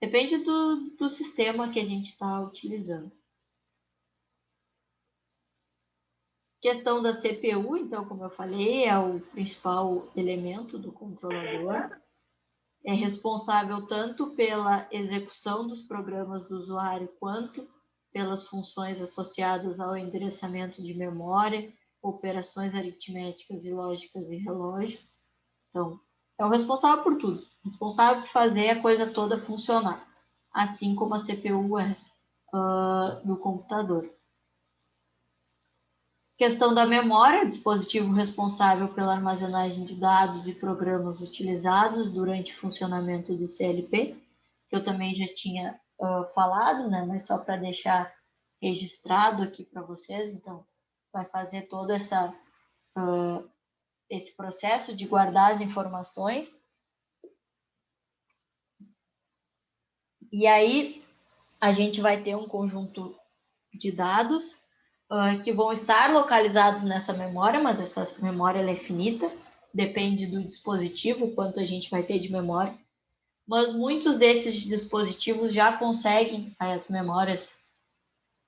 Depende do sistema que a gente está utilizando. Questão da CPU, então, como eu falei, é o principal elemento do controlador. É responsável tanto pela execução dos programas do usuário, quanto pelas funções associadas ao endereçamento de memória, operações aritméticas e lógicas de relógio. Então, é o responsável por tudo, responsável por fazer a coisa toda funcionar, assim como a CPU é do computador. Questão da memória, dispositivo responsável pela armazenagem de dados e programas utilizados durante o funcionamento do CLP, que eu também já tinha falado, né? Mas só para deixar registrado aqui para vocês, então vai fazer todo esse processo de guardar as informações. E aí a gente vai ter um conjunto de dados que vão estar localizados nessa memória, mas essa memória ela é finita, depende do dispositivo, quanto a gente vai ter de memória. Mas muitos desses dispositivos já conseguem as memórias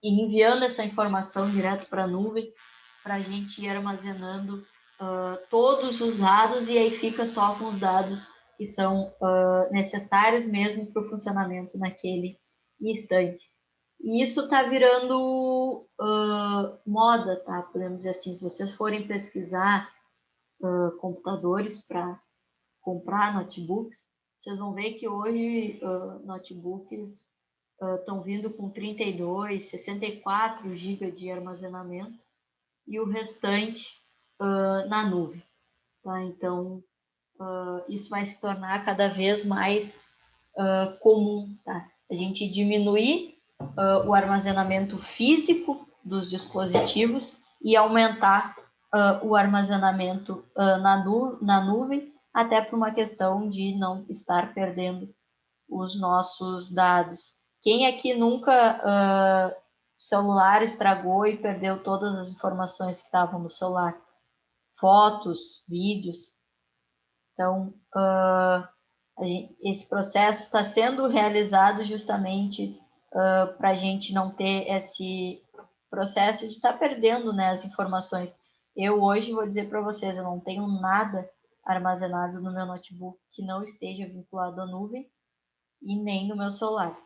e enviando essa informação direto para a nuvem, para a gente ir armazenando todos os dados, e aí fica só com os dados que são necessários mesmo para o funcionamento naquele instante. E isso está virando moda, tá? Podemos dizer assim, se vocês forem pesquisar computadores para comprar notebooks, vocês vão ver que hoje notebooks estão vindo com 32, 64 GB de armazenamento e o restante na nuvem. Tá? Então, isso vai se tornar cada vez mais comum. Tá? A gente diminuir o armazenamento físico dos dispositivos e aumentar o armazenamento na nuvem, até por uma questão de não estar perdendo os nossos dados. Quem aqui nunca celular estragou e perdeu todas as informações que estavam no celular? Fotos, vídeos. Então, esse processo está sendo realizado justamente para a gente não ter esse processo de estar perdendo, né, as informações. Eu hoje vou dizer para vocês, eu não tenho nada armazenado no meu notebook que não esteja vinculado à nuvem e nem no meu celular.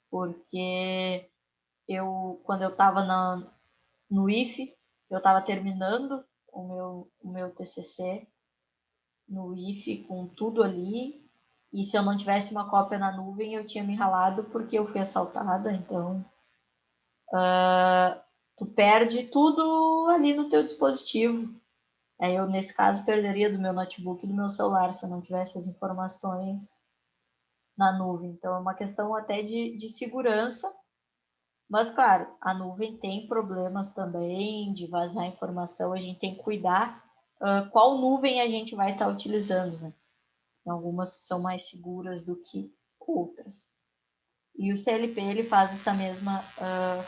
Porque quando eu estava no IFE, eu estava terminando o meu TCC no IFE com tudo ali, e se eu não tivesse uma cópia na nuvem, eu tinha me ralado porque eu fui assaltada, então tu perde tudo ali no teu dispositivo. Aí eu, nesse caso, perderia do meu notebook e do meu celular se eu não tivesse as informações na nuvem. Então, é uma questão até de segurança, mas, claro, a nuvem tem problemas também de vazar informação, a gente tem que cuidar qual nuvem a gente vai estar utilizando, né? Algumas são mais seguras do que outras. E o CLP ele faz essa mesma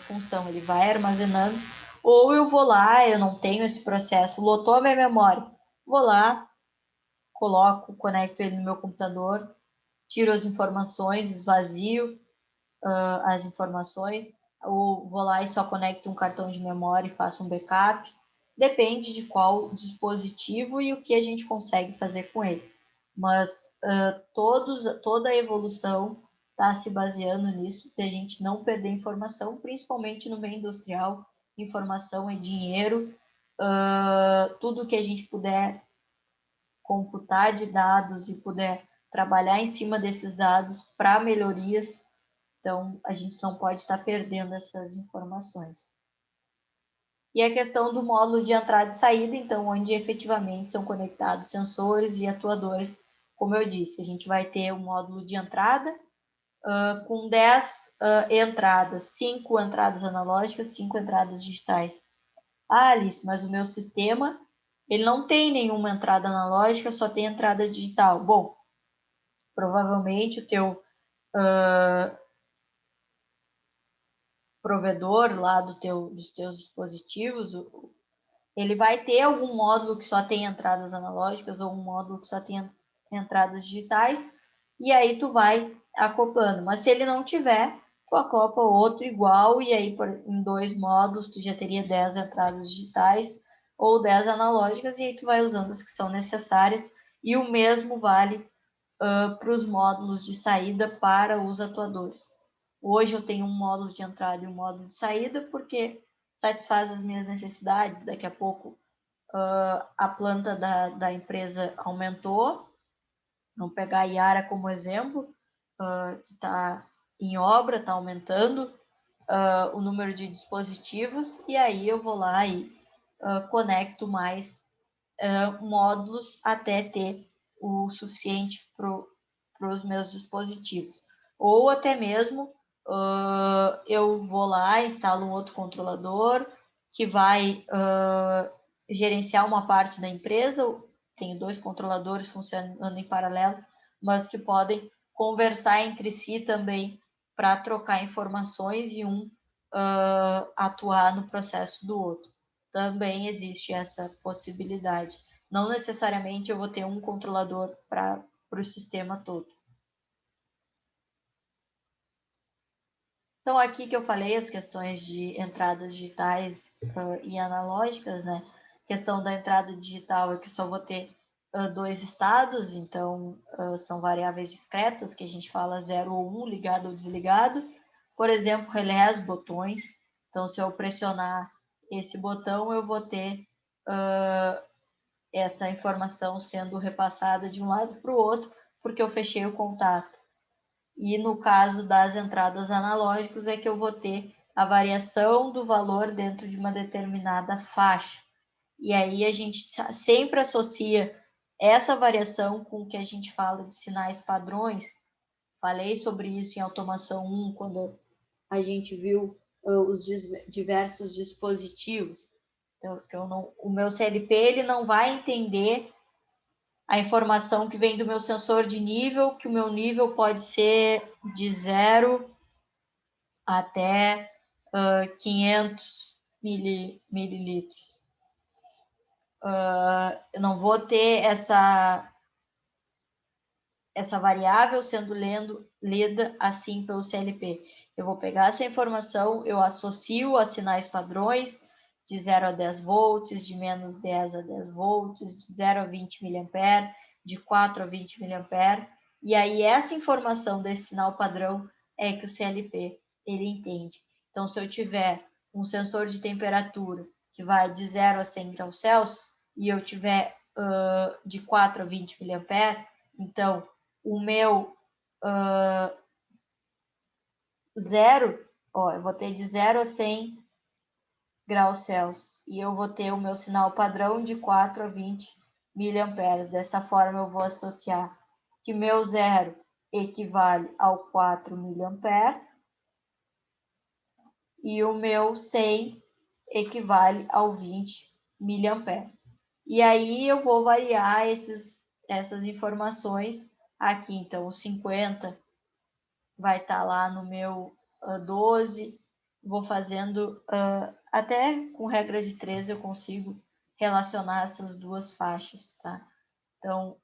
função, ele vai armazenando, ou eu vou lá, eu não tenho esse processo, lotou a minha memória, vou lá, coloco, conecto ele no meu computador, tiro as informações, esvazio as informações, ou vou lá e só conecto um cartão de memória e faço um backup, depende de qual dispositivo e o que a gente consegue fazer com ele. Mas toda a evolução está se baseando nisso, de a gente não perder informação, principalmente no meio industrial. Informação é dinheiro, tudo que a gente puder computar de dados e puder trabalhar em cima desses dados para melhorias, então a gente não pode estar perdendo essas informações. E a questão do módulo de entrada e saída, então, onde efetivamente são conectados sensores e atuadores. Como eu disse, a gente vai ter um módulo de entrada com 10 entradas, 5 entradas analógicas, 5 entradas digitais. Ah, Alice, mas o meu sistema, ele não tem nenhuma entrada analógica, só tem entrada digital. Bom, provavelmente o teu provedor lá dos teus dispositivos, ele vai ter algum módulo que só tem entradas analógicas ou um módulo que só tem entradas digitais, e aí tu vai acoplando. Mas se ele não tiver, tu acopla outro igual, e aí em 2 módulos tu já teria 10 entradas digitais ou 10 analógicas, e aí tu vai usando as que são necessárias, e o mesmo vale para os módulos de saída para os atuadores. Hoje eu tenho um módulo de entrada e um módulo de saída, porque satisfaz as minhas necessidades. Daqui a pouco a planta da empresa aumentou. Vamos pegar a Iara como exemplo, que está em obra, está aumentando o número de dispositivos, e aí eu vou lá e conecto mais módulos até ter o suficiente para os meus dispositivos. Ou até mesmo eu vou lá, instalo um outro controlador que vai gerenciar uma parte da empresa. Tenho 2 controladores funcionando em paralelo, mas que podem conversar entre si também para trocar informações e um atuar no processo do outro. Também existe essa possibilidade. Não necessariamente eu vou ter um controlador para o sistema todo. Então, aqui que eu falei as questões de entradas digitais e analógicas, né? A questão da entrada digital é que só vou ter 2 estados, então são variáveis discretas, que a gente fala 0 ou 1, ligado ou desligado. Por exemplo, relés, botões. Então, se eu pressionar esse botão, eu vou ter essa informação sendo repassada de um lado para o outro, porque eu fechei o contato. E no caso das entradas analógicas é que eu vou ter a variação do valor dentro de uma determinada faixa. E aí a gente sempre associa essa variação com o que a gente fala de sinais padrões. Falei sobre isso em automação 1, quando a gente viu os diversos dispositivos. Então, o meu CLP ele não vai entender a informação que vem do meu sensor de nível, que o meu nível pode ser de 0 até 500 mililitros. Eu não vou ter essa variável sendo lida assim pelo CLP. Eu vou pegar essa informação, eu associo a sinais padrões de 0 a 10 volts, de menos 10 a 10 volts, de 0 a 20 mA, de 4 a 20 mA, e aí essa informação desse sinal padrão é que o CLP ele entende. Então, se eu tiver um sensor de temperatura que vai de 0 a 100 graus Celsius, e eu tiver de 4 a 20 mA, então o meu 0, eu vou ter de 0 a 100 graus Celsius, e eu vou ter o meu sinal padrão de 4 a 20 miliamperes. Dessa forma, eu vou associar que meu 0 equivale ao 4 miliamperes e o meu 100 equivale ao 20 miliamperes. E aí eu vou variar essas informações aqui. Então, o 50 vai estar lá no meu 12, vou fazendo, até com regra de 13 eu consigo relacionar essas duas faixas, tá? Então,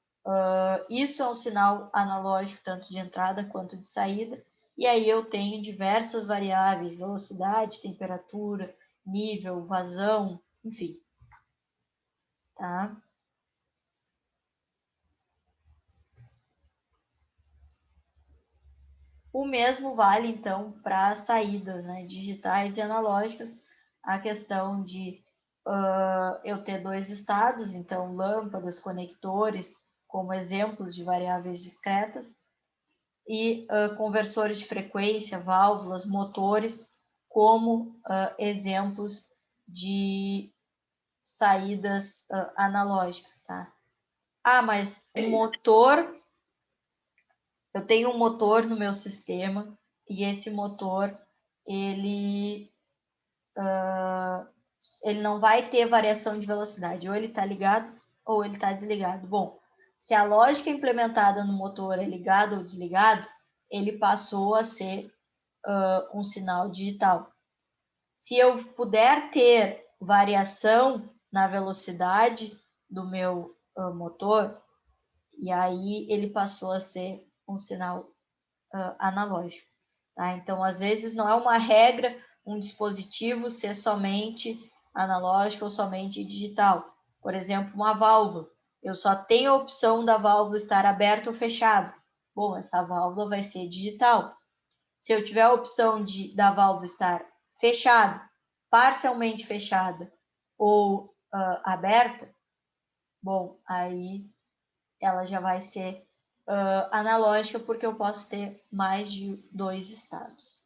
isso é um sinal analógico, tanto de entrada quanto de saída, e aí eu tenho diversas variáveis, velocidade, temperatura, nível, vazão, enfim, tá? O mesmo vale, então, para saídas, né, digitais e analógicas, a questão de eu ter 2 estados, então lâmpadas, conectores, como exemplos de variáveis discretas, e conversores de frequência, válvulas, motores, como exemplos de saídas analógicas, tá? Mas o motor... Eu tenho um motor no meu sistema e esse motor, ele não vai ter variação de velocidade. Ou ele está ligado ou ele está desligado. Bom, se a lógica implementada no motor é ligado ou desligado, ele passou a ser um sinal digital. se eu puder ter variação na velocidade do meu motor, e aí ele passou a ser um sinal analógico. Tá? Então, às vezes, não é uma regra um dispositivo ser somente analógico ou somente digital. Por exemplo, uma válvula. Eu só tenho a opção da válvula estar aberta ou fechada. Bom, essa válvula vai ser digital. Se eu tiver a opção da válvula estar fechada, parcialmente fechada ou aberta, bom, aí ela já vai ser analógica, porque eu posso ter mais de 2 estados.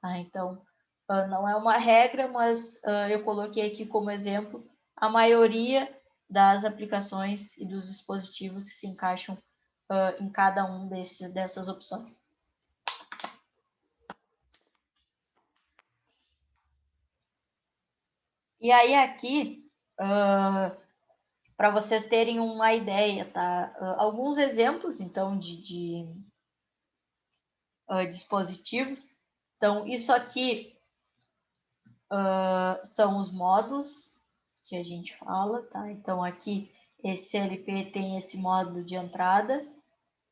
Tá? Então, não é uma regra, mas eu coloquei aqui como exemplo a maioria das aplicações e dos dispositivos que se encaixam em cada um dessas opções. E aí aqui, para vocês terem uma ideia, tá? Alguns exemplos, então, de dispositivos. Então, isso aqui são os módulos que a gente fala, tá? Então, aqui, esse CLP tem esse módulo de entrada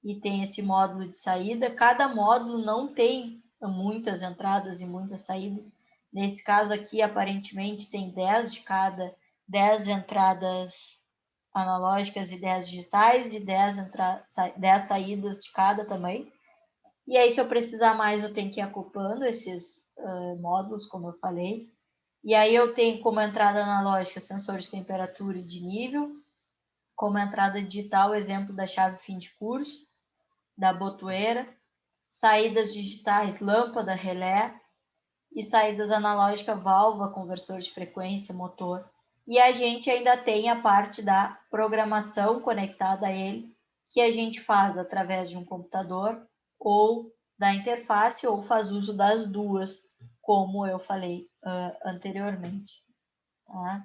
e tem esse módulo de saída. Cada módulo não tem muitas entradas e muitas saídas. Nesse caso aqui, aparentemente, tem 10 de cada, 10 entradas analógicas e 10 digitais e 10 saídas de cada também. E aí, se eu precisar mais, eu tenho que ir acoplando esses módulos, como eu falei. E aí eu tenho como entrada analógica sensor de temperatura e de nível, como entrada digital, exemplo da chave fim de curso, da botoeira, saídas digitais, lâmpada, relé, e saídas analógicas, válvula, conversor de frequência, motor. E a gente ainda tem a parte da programação conectada a ele, que a gente faz através de um computador ou da interface, ou faz uso das duas, como eu falei anteriormente. Tá?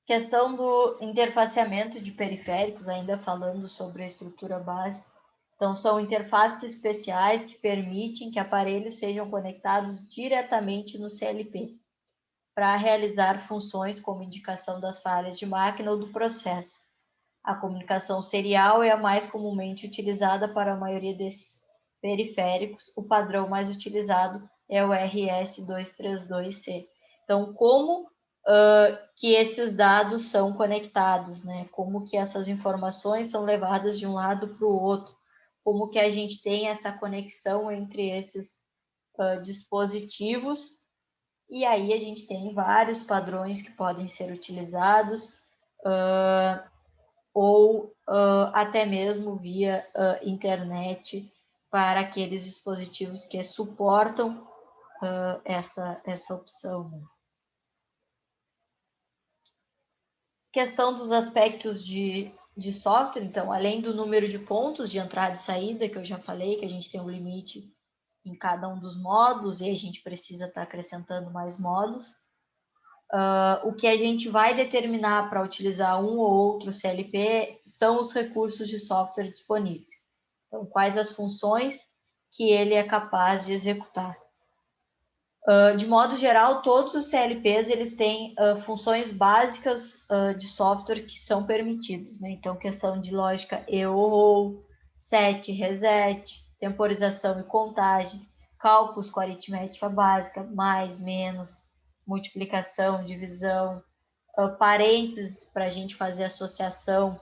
Questão do interfaceamento de periféricos, ainda falando sobre a estrutura básica. Então, são interfaces especiais que permitem que aparelhos sejam conectados diretamente no CLP, para realizar funções como indicação das falhas de máquina ou do processo. A comunicação serial é a mais comumente utilizada para a maioria desses periféricos. O padrão mais utilizado é o RS232C. Então, como que esses dados são conectados, né? Como que essas informações são levadas de um lado para o outro, como que a gente tem essa conexão entre esses dispositivos, e aí a gente tem vários padrões que podem ser utilizados, ou até mesmo via internet para aqueles dispositivos que suportam essa opção. Né? Questão dos aspectos de software, então, além do número de pontos de entrada e saída, que eu já falei, que a gente tem um limite em cada um dos módulos, e a gente precisa estar acrescentando mais módulos. O que a gente vai determinar para utilizar um ou outro CLP são os recursos de software disponíveis. Então, quais as funções que ele é capaz de executar. De modo geral, todos os CLPs eles têm funções básicas de software que são permitidas. Né? Então, questão de lógica EO, set, reset, temporização e contagem, cálculos com aritmética básica, mais, menos, multiplicação, divisão, parênteses para a gente fazer associação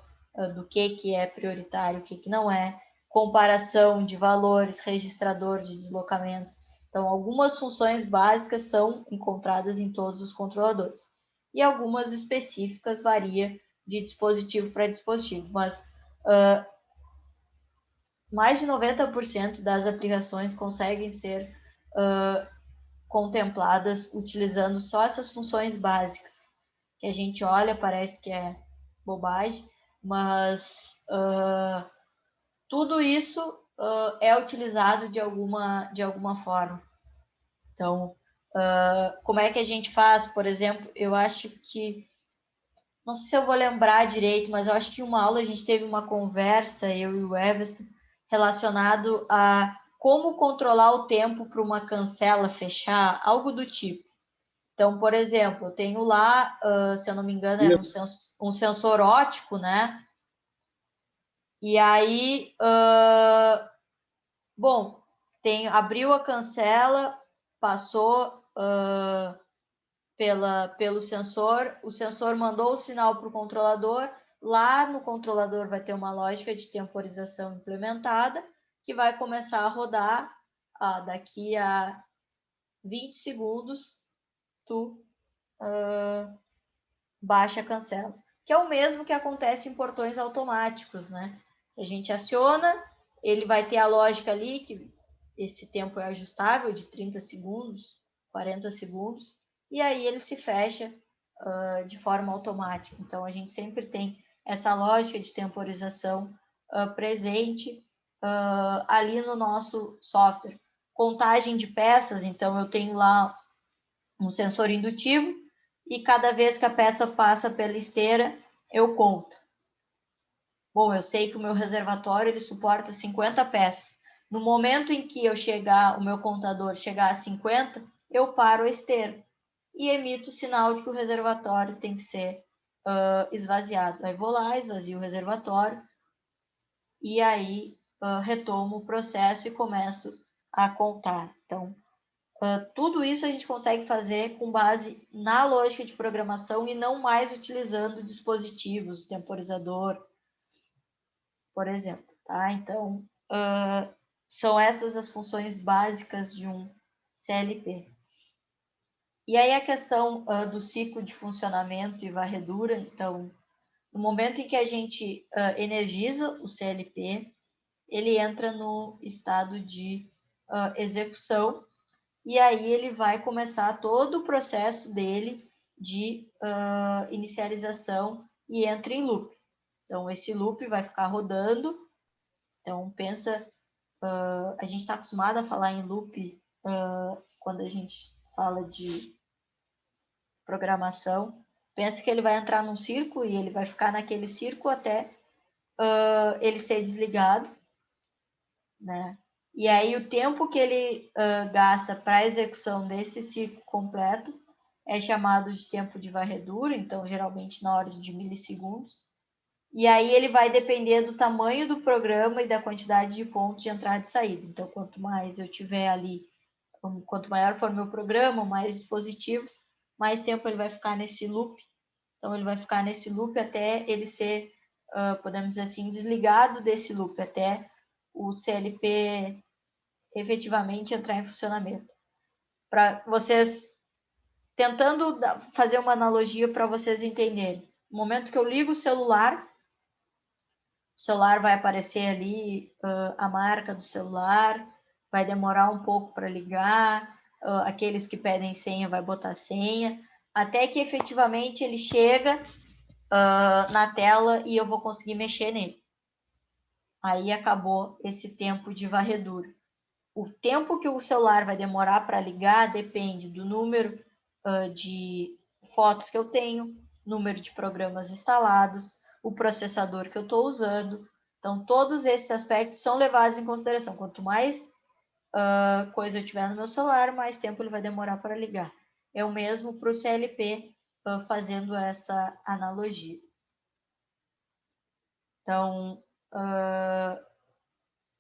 do que é prioritário e o que não é, comparação de valores, registrador de deslocamentos. Então, algumas funções básicas são encontradas em todos os controladores. E algumas específicas varia de dispositivo para dispositivo. Mas mais de 90% das aplicações conseguem ser contempladas utilizando só essas funções básicas. Que a gente olha, parece que é bobagem, mas tudo isso é utilizado de alguma forma. Então, como é que a gente faz? Por exemplo, eu acho que não sei se eu vou lembrar direito, mas eu acho que em uma aula a gente teve uma conversa, eu e o Everton, relacionado a como controlar o tempo para uma cancela fechar, algo do tipo. Então, por exemplo, eu tenho lá, se eu não me engano, era um sensor óptico, né? E aí, bom, abriu a cancela, passou pelo sensor, o sensor mandou o sinal para o controlador, lá no controlador vai ter uma lógica de temporização implementada, que vai começar a rodar daqui a 20 segundos, tu baixa a cancela. Que é o mesmo que acontece em portões automáticos, né? A gente aciona, ele vai ter a lógica ali, que esse tempo é ajustável, de 30 segundos, 40 segundos, e aí ele se fecha de forma automática. Então, a gente sempre tem essa lógica de temporização presente ali no nosso software. Contagem de peças, então eu tenho lá um sensor indutivo e cada vez que a peça passa pela esteira, eu conto. Bom, eu sei que o meu reservatório ele suporta 50 peças. No momento em que o meu contador chegar a 50, eu paro a esteira e emito o sinal de que o reservatório tem que ser esvaziado. Aí vou lá, esvazio o reservatório e aí retomo o processo e começo a contar. Então, tudo isso a gente consegue fazer com base na lógica de programação e não mais utilizando dispositivos, temporizador, por exemplo. Tá? Então, são essas as funções básicas de um CLP. E aí a questão do ciclo de funcionamento e varredura, então, no momento em que a gente energiza o CLP, ele entra no estado de execução, e aí ele vai começar todo o processo dele de inicialização e entra em loop. Então, esse loop vai ficar rodando. Então, pensa, a gente está acostumado a falar em loop quando a gente fala de programação. Pensa que ele vai entrar num círculo e ele vai ficar naquele círculo até ele ser desligado, né? E aí o tempo que ele gasta para a execução desse ciclo completo é chamado de tempo de varredura, então geralmente na ordem de milissegundos. E aí ele vai depender do tamanho do programa e da quantidade de pontos de entrada e saída. Então, quanto mais eu tiver ali, quanto maior for meu programa, mais dispositivos, mais tempo ele vai ficar nesse loop. Então, ele vai ficar nesse loop até ele ser, podemos dizer assim, desligado desse loop, até o CLP efetivamente entrar em funcionamento. Para vocês, tentando fazer uma analogia para vocês entenderem. No momento que eu ligo o celular vai aparecer ali a marca do celular, vai demorar um pouco para ligar, aqueles que pedem senha vai botar senha, até que efetivamente ele chega na tela e eu vou conseguir mexer nele. Aí acabou esse tempo de varredura. O tempo que o celular vai demorar para ligar depende do número de fotos que eu tenho, número de programas instalados, o processador que eu estou usando. Então, todos esses aspectos são levados em consideração. Quanto mais coisa eu tiver no meu celular, mais tempo ele vai demorar para ligar. É o mesmo para o CLP, fazendo essa analogia. Então,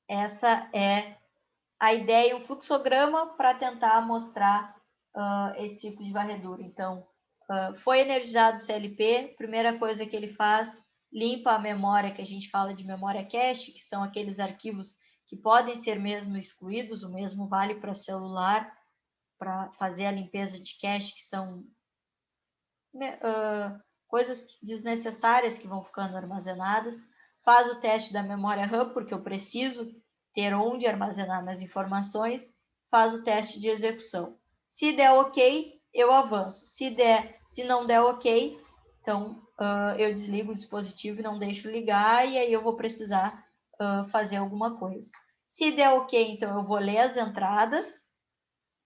essa é a ideia, um fluxograma para tentar mostrar esse ciclo de varredura. Então, foi energizado o CLP, primeira coisa que ele faz, limpa a memória, que a gente fala de memória cache, que são aqueles arquivos que podem ser mesmo excluídos, o mesmo vale para celular, para fazer a limpeza de cache, que são coisas desnecessárias que vão ficando armazenadas. Faz o teste da memória RAM, porque eu preciso ter onde armazenar minhas informações. Faz o teste de execução. Se der ok, eu avanço. Se não der ok, então eu desligo o dispositivo e não deixo ligar, e aí eu vou precisar fazer alguma coisa. Se der ok, então eu vou ler as entradas,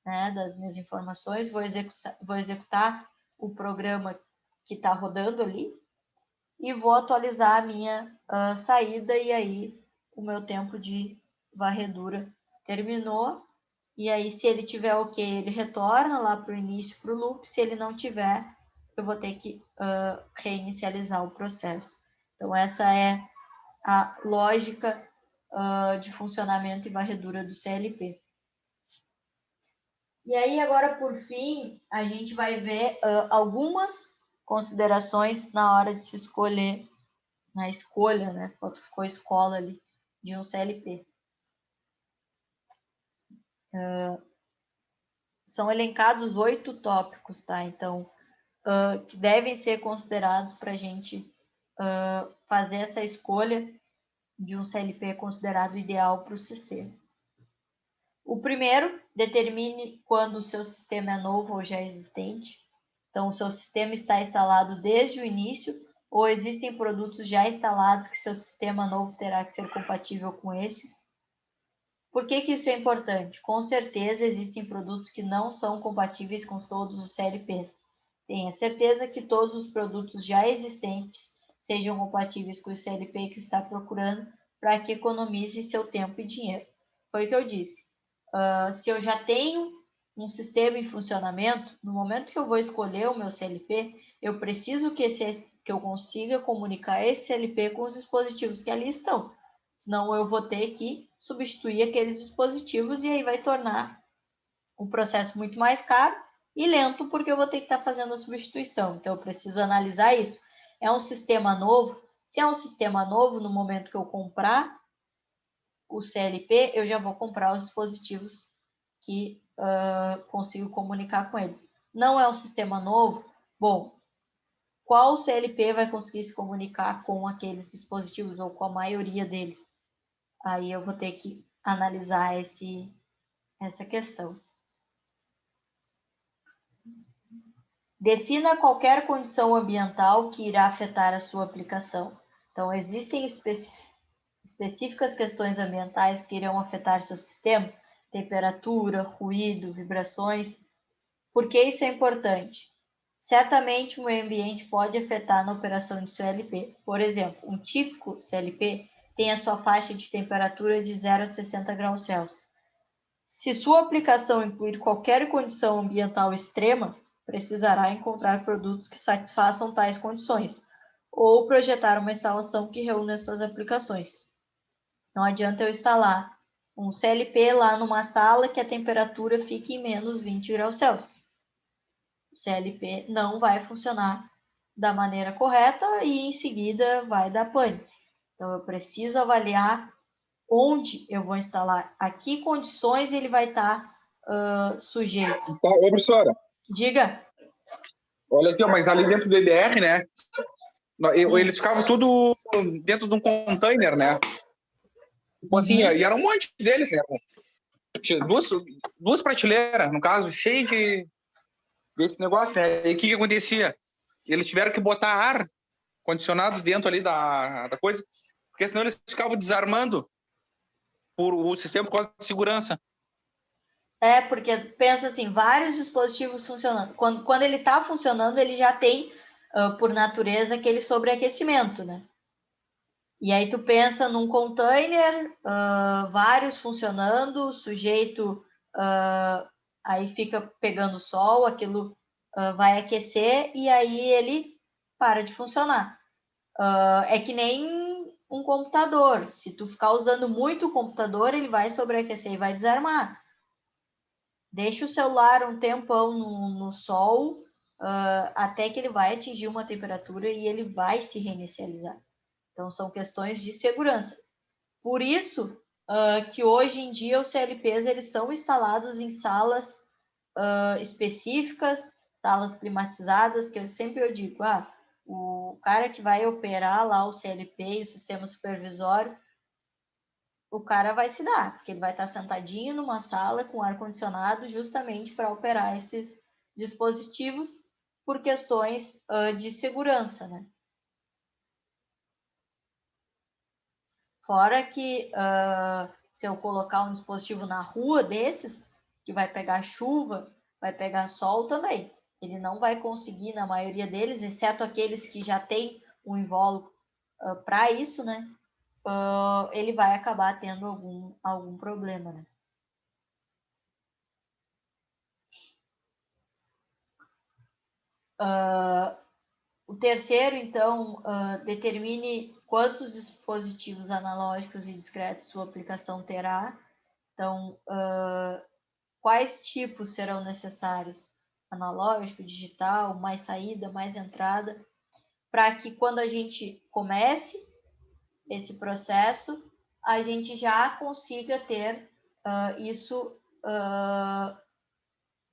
né, das minhas informações, vou executar o programa que está rodando ali, e vou atualizar a minha saída, e aí o meu tempo de varredura terminou. E aí, se ele tiver ok, ele retorna lá para o início, para o loop. Se ele não tiver, eu vou ter que reinicializar o processo. Então, essa é a lógica de funcionamento e varredura do CLP. E aí, agora, por fim, a gente vai ver algumas considerações na hora de se escolher, na escolha, né? Quando ficou escola ali, de um CLP. São elencados 8 tópicos, tá? Então, que devem ser considerados para a gente fazer essa escolha de um CLP considerado ideal para o sistema. O primeiro, determine quando o seu sistema é novo ou já existente. Então, o seu sistema está instalado desde o início ou existem produtos já instalados que seu sistema novo terá que ser compatível com esses. Por que isso é importante? Com certeza existem produtos que não são compatíveis com todos os CLPs. Tenha certeza que todos os produtos já existentes sejam compatíveis com o CLP que está procurando, para que economize seu tempo e dinheiro. Foi o que eu disse. Se eu já tenho um sistema em funcionamento, no momento que eu vou escolher o meu CLP, eu preciso que eu consiga comunicar esse CLP com os dispositivos que ali estão. Senão eu vou ter que substituir aqueles dispositivos e aí vai tornar o processo muito mais caro e lento, porque eu vou ter que estar fazendo a substituição. Então, eu preciso analisar isso. É um sistema novo? Se é um sistema novo, no momento que eu comprar o CLP, eu já vou comprar os dispositivos que consigo comunicar com ele. Não é um sistema novo? Bom, qual CLP vai conseguir se comunicar com aqueles dispositivos ou com a maioria deles? Aí eu vou ter que analisar essa questão. Defina qualquer condição ambiental que irá afetar a sua aplicação. Então, existem específicas questões ambientais que irão afetar seu sistema, temperatura, ruído, vibrações. Por que isso é importante? Certamente, o meio ambiente pode afetar na operação de seu CLP. Por exemplo, um típico CLP tem a sua faixa de temperatura de 0 a 60 graus Celsius. Se sua aplicação incluir qualquer condição ambiental extrema, precisará encontrar produtos que satisfaçam tais condições, ou projetar uma instalação que reúna essas aplicações. Não adianta eu instalar um CLP lá numa sala que a temperatura fique em menos 20 graus Celsius. O CLP não vai funcionar da maneira correta e em seguida vai dar pane. Então eu preciso avaliar onde eu vou instalar, a que condições ele vai estar sujeito. Tá, ô, professora, Diga. olha aqui, ó, mas ali dentro do EBR, né? Eles ficavam tudo dentro de um container, né? Tipo assim, e era um monte deles, né? Tinha duas prateleiras, no caso, cheio desse negócio, né? E o que acontecia? Eles tiveram que botar ar condicionado dentro ali da coisa, porque senão eles ficavam desarmando o sistema por causa de segurança. Porque pensa assim, vários dispositivos funcionando. Quando ele está funcionando, ele já tem, por natureza, aquele sobreaquecimento, né? E aí tu pensa num container, vários funcionando, o sujeito aí fica pegando sol, aquilo vai aquecer e aí ele para de funcionar. É que nem um computador. Se tu ficar usando muito o computador, ele vai sobreaquecer e vai desarmar. Deixa o celular um tempão no sol, até que ele vai atingir uma temperatura e ele vai se reinicializar. Então, são questões de segurança. Por isso que hoje em dia os CLPs eles são instalados em salas específicas, salas climatizadas, que eu sempre digo, o cara que vai operar lá o CLP e o sistema supervisório, o cara vai se dar, porque ele vai estar sentadinho numa sala com ar-condicionado justamente para operar esses dispositivos por questões de segurança, né? Fora que se eu colocar um dispositivo na rua desses, que vai pegar chuva, vai pegar sol também, ele não vai conseguir, na maioria deles, exceto aqueles que já têm um invólucro para isso, né? Ele vai acabar tendo algum problema, né? O terceiro, então, determine quantos dispositivos analógicos e discretos sua aplicação terá. Então, quais tipos serão necessários? Analógico, digital, mais saída, mais entrada, para que quando a gente comece esse processo, a gente já consiga ter isso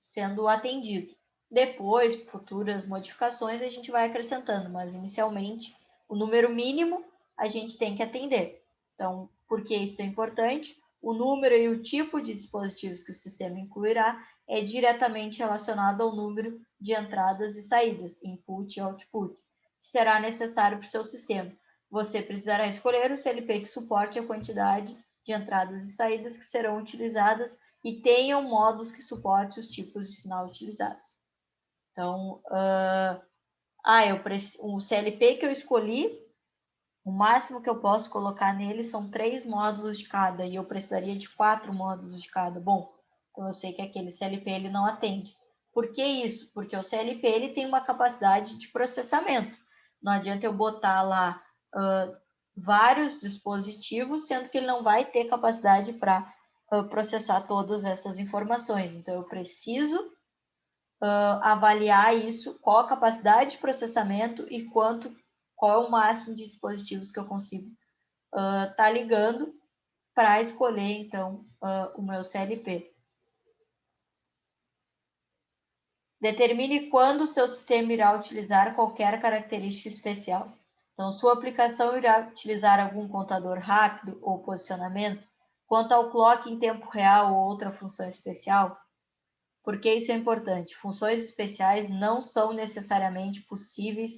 sendo atendido. Depois, futuras modificações, a gente vai acrescentando, mas inicialmente, o número mínimo a gente tem que atender. Então, por que isso é importante? O número e o tipo de dispositivos que o sistema incluirá é diretamente relacionado ao número de entradas e saídas, input e output, que será necessário para o seu sistema. Você precisará escolher o CLP que suporte a quantidade de entradas e saídas que serão utilizadas e tenham modos que suportem os tipos de sinal utilizados. Então, o CLP que eu escolhi, o máximo que eu posso colocar nele são 3 módulos de cada, e eu precisaria de 4 módulos de cada. Bom, então eu sei que aquele CLP ele não atende. Por que isso? Porque o CLP ele tem uma capacidade de processamento. Não adianta eu botar lá vários dispositivos, sendo que ele não vai ter capacidade para processar todas essas informações. Então, eu preciso avaliar isso, qual a capacidade de processamento e qual é o máximo de dispositivos que eu consigo estar ligando para escolher, então, o meu CLP. Determine quando o seu sistema irá utilizar qualquer característica especial. Então, sua aplicação irá utilizar algum contador rápido ou posicionamento, quanto ao clock em tempo real ou outra função especial. Por que isso é importante? Funções especiais não são necessariamente possíveis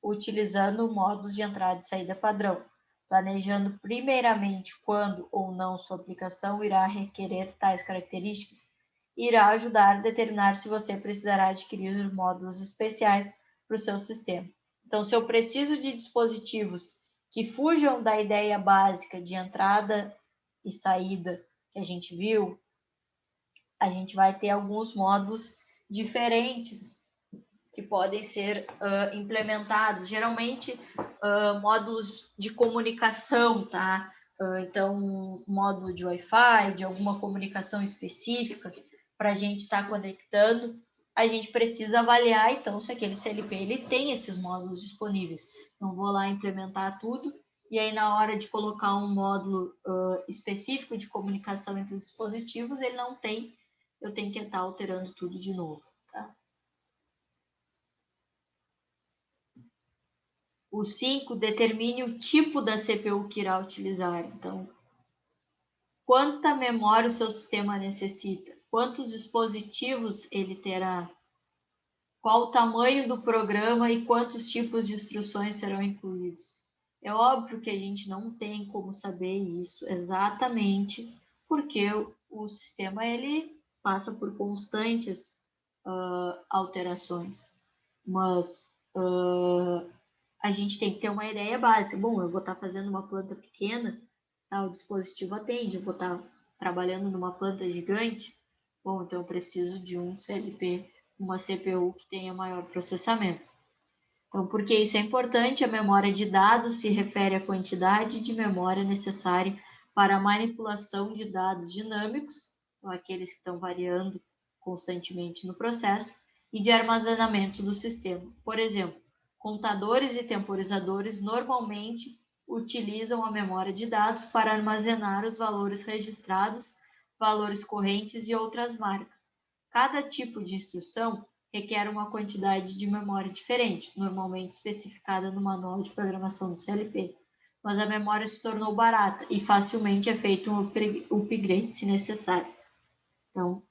utilizando modos de entrada e saída padrão, planejando primeiramente quando ou não sua aplicação irá requerer tais características, irá ajudar a determinar se você precisará adquirir módulos especiais para o seu sistema. Então, se eu preciso de dispositivos que fujam da ideia básica de entrada e saída que a gente viu, a gente vai ter alguns módulos diferentes que podem ser implementados. Geralmente, módulos de comunicação, tá? Então, módulo de Wi-Fi, de alguma comunicação específica, para a gente estar conectando, a gente precisa avaliar, então, se aquele CLP ele tem esses módulos disponíveis. Não vou lá implementar tudo, e aí na hora de colocar um módulo específico de comunicação entre os dispositivos, ele não tem, eu tenho que estar alterando tudo de novo, tá? O 5, determine o tipo da CPU que irá utilizar. Então, quanta memória o seu sistema necessita? Quantos dispositivos ele terá? Qual o tamanho do programa e quantos tipos de instruções serão incluídos? É óbvio que a gente não tem como saber isso exatamente, porque o sistema ele passa por constantes alterações. Mas a gente tem que ter uma ideia básica. Bom, eu vou estar fazendo uma planta pequena, tá? O dispositivo atende. Eu vou estar trabalhando numa planta gigante. Bom, então eu preciso de um CLP, uma CPU que tenha maior processamento. Então, por que isso é importante? A memória de dados se refere à quantidade de memória necessária para a manipulação de dados dinâmicos, então aqueles que estão variando constantemente no processo, e de armazenamento do sistema. Por exemplo, contadores e temporizadores normalmente utilizam a memória de dados para armazenar os valores registrados, valores correntes e outras marcas. Cada tipo de instrução requer uma quantidade de memória diferente, normalmente especificada no manual de programação do CLP, mas a memória se tornou barata e facilmente é feito um upgrade se necessário. Então,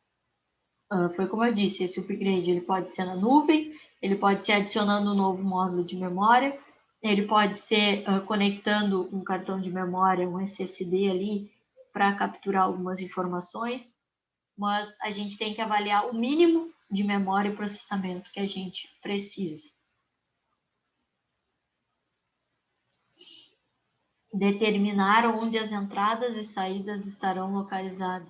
foi como eu disse, esse upgrade ele pode ser na nuvem, ele pode ser adicionando um novo módulo de memória, ele pode ser conectando um cartão de memória, um SSD ali, para capturar algumas informações, mas a gente tem que avaliar o mínimo de memória e processamento que a gente precisa. determinar onde as entradas e saídas estarão localizadas.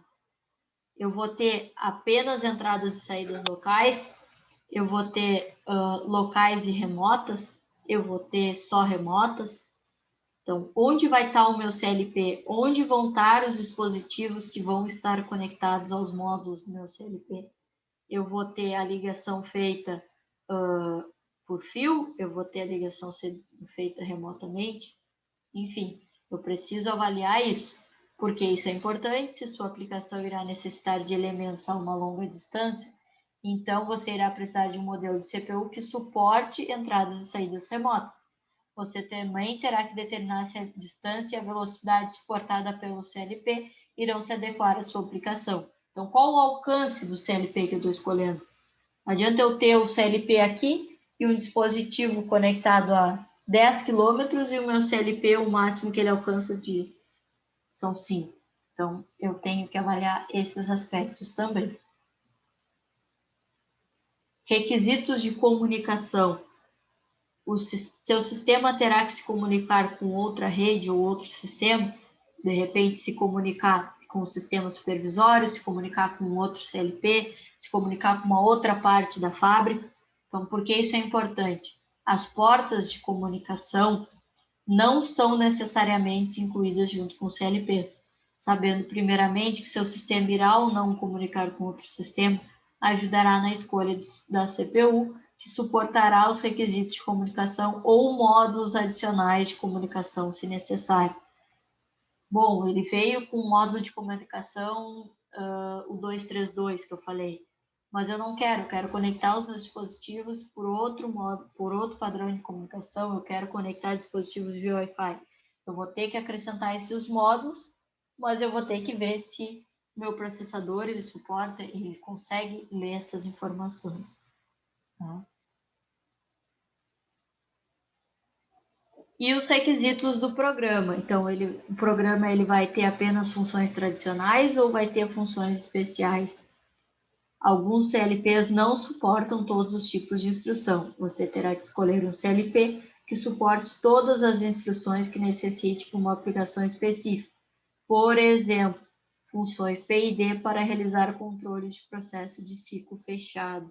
Eu vou ter apenas entradas e saídas locais, eu vou ter locais e remotas, eu vou ter só remotas. Então, onde vai estar o meu CLP? Onde vão estar os dispositivos que vão estar conectados aos módulos do meu CLP? Eu vou ter a ligação feita por fio, eu vou ter a ligação feita remotamente. Enfim, eu preciso avaliar isso, porque isso é importante. Se sua aplicação irá necessitar de elementos a uma longa distância, então você irá precisar de um modelo de CPU que suporte entradas e saídas remotas. Você também terá que determinar se a distância e a velocidade suportada pelo CLP irão se adequar à sua aplicação. Então, qual o alcance do CLP que eu estou escolhendo? Não adianta eu ter o CLP aqui e um dispositivo conectado a 10 quilômetros e o meu CLP, o máximo que ele alcança são 5. Então, eu tenho que avaliar esses aspectos também. Requisitos de comunicação. Seu sistema terá que se comunicar com outra rede ou outro sistema, de repente se comunicar com o sistema supervisório, se comunicar com outro CLP, se comunicar com uma outra parte da fábrica. Então, por que isso é importante? As portas de comunicação não são necessariamente incluídas junto com o CLP, sabendo primeiramente que seu sistema irá ou não comunicar com outro sistema, ajudará na escolha da CPU, que suportará os requisitos de comunicação ou módulos adicionais de comunicação, se necessário. Bom, ele veio com o módulo de comunicação, o 232 que eu falei, mas eu não quero conectar os meus dispositivos por outro modo, por outro padrão de comunicação, eu quero conectar dispositivos via Wi-Fi. Eu vou ter que acrescentar esses módulos, mas eu vou ter que ver se meu processador ele suporta, ele consegue ler essas informações. Tá? E os requisitos do programa. Então, o programa ele vai ter apenas funções tradicionais ou vai ter funções especiais? Alguns CLPs não suportam todos os tipos de instrução. Você terá que escolher um CLP que suporte todas as instruções que necessite para uma aplicação específica. Por exemplo, funções PID para realizar controles de processo de ciclo fechado.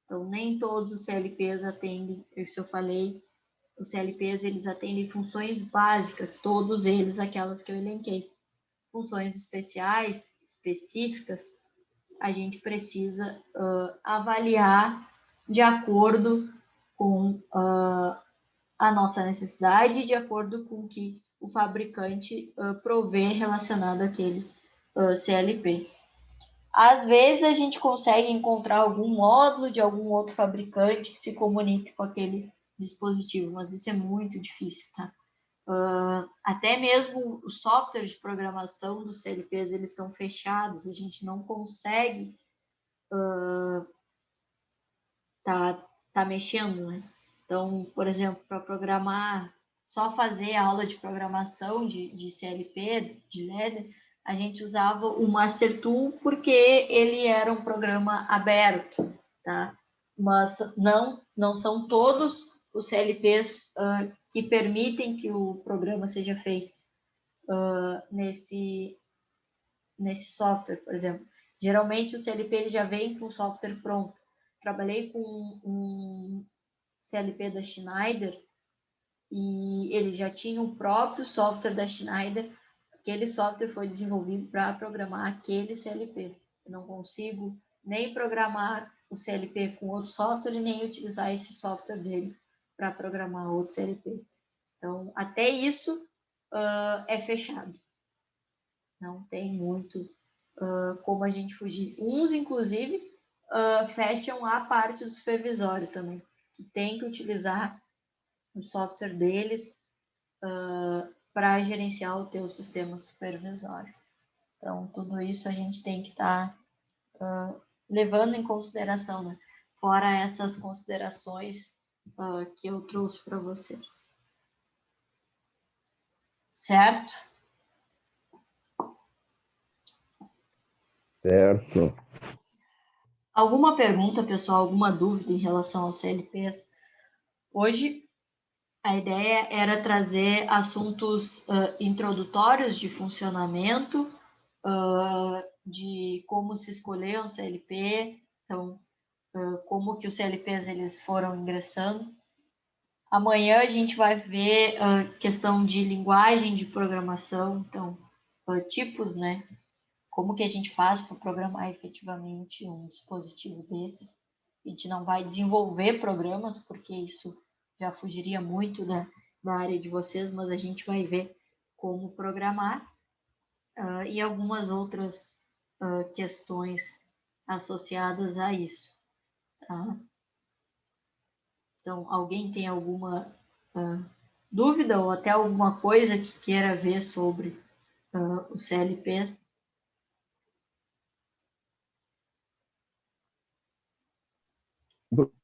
Então, nem todos os CLPs atendem, isso eu falei, os CLPs eles atendem funções básicas, todos eles aquelas que eu elenquei. Funções especiais, específicas, a gente precisa avaliar de acordo com a nossa necessidade, de acordo com o que o fabricante provê relacionado àquele CLP. Às vezes a gente consegue encontrar algum módulo de algum outro fabricante que se comunique com aquele dispositivo, mas isso é muito difícil, tá? Até mesmo os softwares de programação dos CLPs, eles são fechados, a gente não consegue tá mexendo, né? Então, por exemplo, para programar, só fazer a aula de programação de CLP, de Ladder, a gente usava o Master Tool porque ele era um programa aberto, tá? Mas não são todos os CLPs que permitem que o programa seja feito nesse software, por exemplo. Geralmente o CLP ele já vem com o software pronto. Trabalhei com um CLP da Schneider e ele já tinha o próprio software da Schneider. Aquele software foi desenvolvido para programar aquele CLP. Eu não consigo nem programar o CLP com outro software e nem utilizar esse software dele para programar outro CLP. Então, até isso é fechado. Não tem muito como a gente fugir. Uns, inclusive, fecham a parte do supervisório também. Tem que utilizar o software deles para gerenciar o teu sistema supervisório. Então, tudo isso a gente tem que estar levando em consideração, né? Fora essas considerações que eu trouxe para vocês. Certo? Certo. Alguma pergunta, pessoal? Alguma dúvida em relação aos CLPs? Hoje, A ideia era trazer assuntos introdutórios de funcionamento, de como se escolher um CLP, então, como que os CLPs eles foram ingressando. Amanhã a gente vai ver a questão de linguagem de programação, então, tipos, né? Como que a gente faz para programar efetivamente um dispositivo desses. A gente não vai desenvolver programas, porque isso já fugiria muito da área de vocês, mas a gente vai ver como programar e algumas outras questões associadas a isso. Tá? Então, alguém tem alguma dúvida ou até alguma coisa que queira ver sobre os CLPs?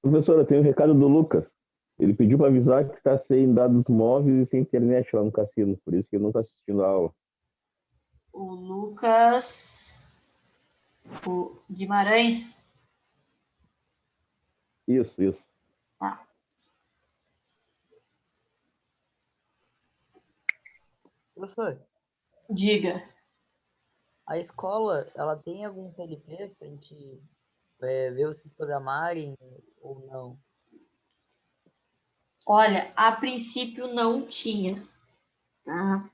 Professora, tem um recado do Lucas. Ele pediu para avisar que está sem dados móveis e sem internet lá no cassino, por isso que ele não está assistindo a aula. O Lucas Guimarães. Isso. Tá. Professor, Diga. a escola, ela tem algum CLP pra gente ver vocês programarem ou não? Olha, a princípio não tinha, tá?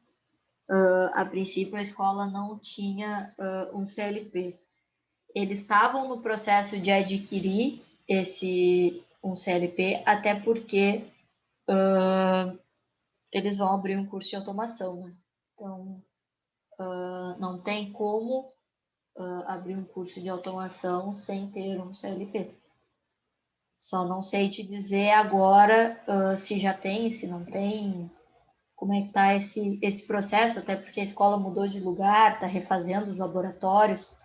A princípio a escola não tinha um CLP. Eles estavam no processo de adquirir um CLP, até porque eles vão abrir um curso de automação, né? Então, não tem como abrir um curso de automação sem ter um CLP. Só não sei te dizer agora se já tem, se não tem, como é que está esse processo, até porque a escola mudou de lugar, está refazendo os laboratórios,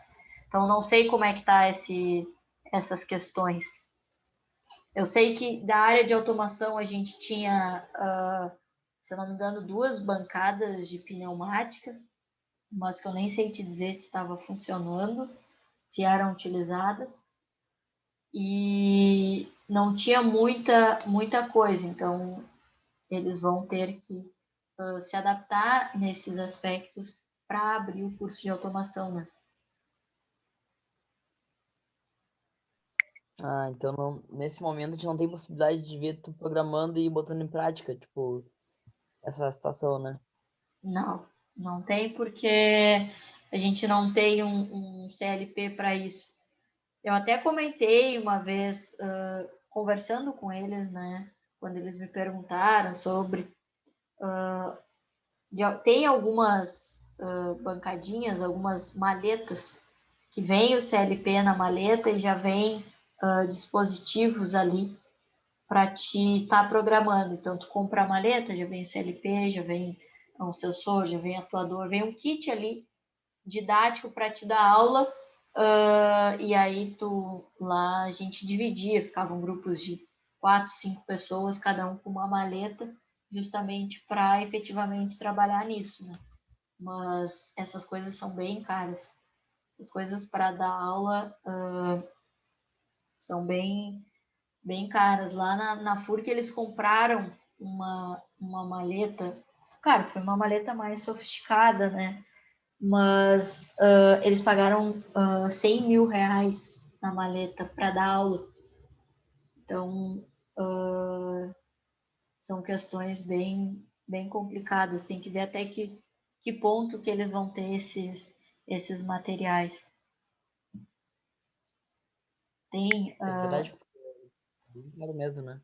então não sei como é que está essas questões. Eu sei que da área de automação a gente tinha, se eu não me engano, 2 bancadas de pneumática, mas que eu nem sei te dizer se estava funcionando, se eram utilizadas, e não tinha muita coisa, então eles vão ter que se adaptar nesses aspectos para abrir o curso de automação, né? Ah, então nesse momento a gente não tem possibilidade de ver tu programando e botando em prática, tipo, essa situação, né? Não tem porque a gente não tem um CLP para isso. Eu até comentei uma vez, conversando com eles, né, quando eles me perguntaram sobre... tem algumas bancadinhas, algumas maletas, que vem o CLP na maleta e já vem dispositivos ali para te estar programando. Então, tu compra a maleta, já vem o CLP, já vem um sensor, já vem atuador, vem um kit ali didático para te dar aula. E aí lá a gente dividia, ficavam grupos de 4, 5 pessoas, cada um com uma maleta, justamente para efetivamente trabalhar nisso, né? Mas essas coisas são bem caras. As coisas para dar aula são bem caras. Lá na FURC eles compraram uma maleta. Cara, foi uma maleta mais sofisticada, né? Mas eles pagaram 100 mil reais na maleta para dar aula. Então, são questões bem complicadas. Tem que ver até que ponto que eles vão ter esses materiais. Tem... É verdade, é muito caro mesmo, né?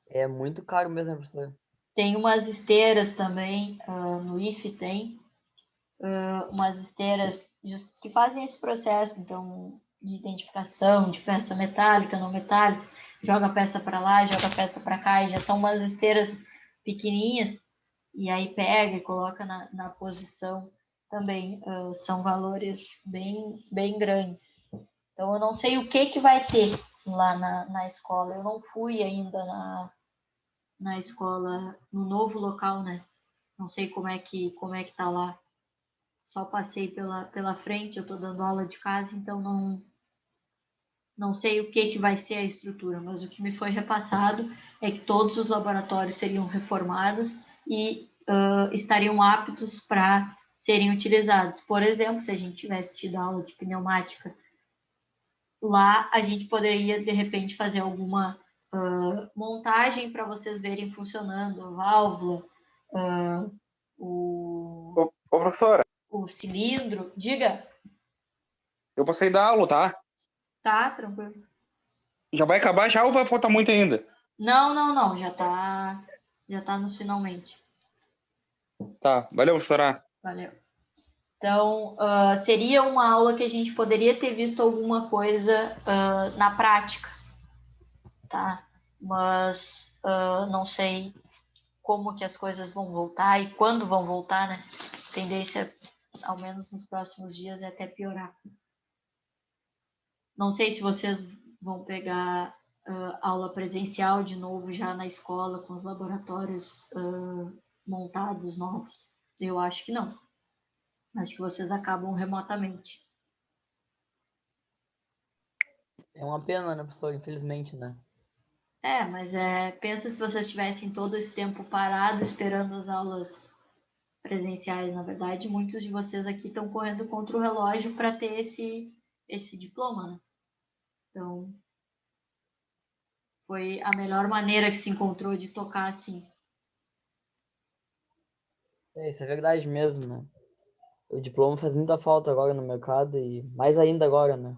É muito caro mesmo, né, professor? Tem umas esteiras também, no IF tem, umas esteiras que fazem esse processo, então, de identificação de peça metálica, não metálica, joga a peça para lá, joga a peça para cá, e já são umas esteiras pequenininhas, e aí pega e coloca na posição também. São valores bem grandes. Então, eu não sei o que vai ter lá na escola, eu não fui ainda na escola, no novo local, né? Não sei como é que tá lá. Só passei pela frente, eu tô dando aula de casa, então Não sei o que vai ser a estrutura, mas o que me foi repassado é que todos os laboratórios seriam reformados e estariam aptos para serem utilizados. Por exemplo, se a gente tivesse tido aula de pneumática lá, a gente poderia, de repente, fazer alguma montagem para vocês verem funcionando a válvula, Ô, professora, o cilindro. Diga. eu vou sair da aula, tá? Tá, tranquilo. Já vai acabar já ou vai faltar muito ainda? Não. Já tá nos finalmente. Tá, valeu, professora. Valeu. Então, seria uma aula que a gente poderia ter visto alguma coisa na prática, tá? Mas não sei como que as coisas vão voltar e quando vão voltar, né? A tendência, ao menos nos próximos dias, é até piorar. Não sei se vocês vão pegar aula presencial de novo já na escola, com os laboratórios montados novos. Eu acho que não. Acho que vocês acabam remotamente. É uma pena, né, professor? Infelizmente, né? Mas pensa se vocês tivessem todo esse tempo parado esperando as aulas presenciais. Na verdade, muitos de vocês aqui estão correndo contra o relógio para ter esse diploma, né? Então, foi a melhor maneira que se encontrou de tocar assim. Isso é verdade mesmo, né? O diploma faz muita falta agora no mercado e mais ainda agora, né?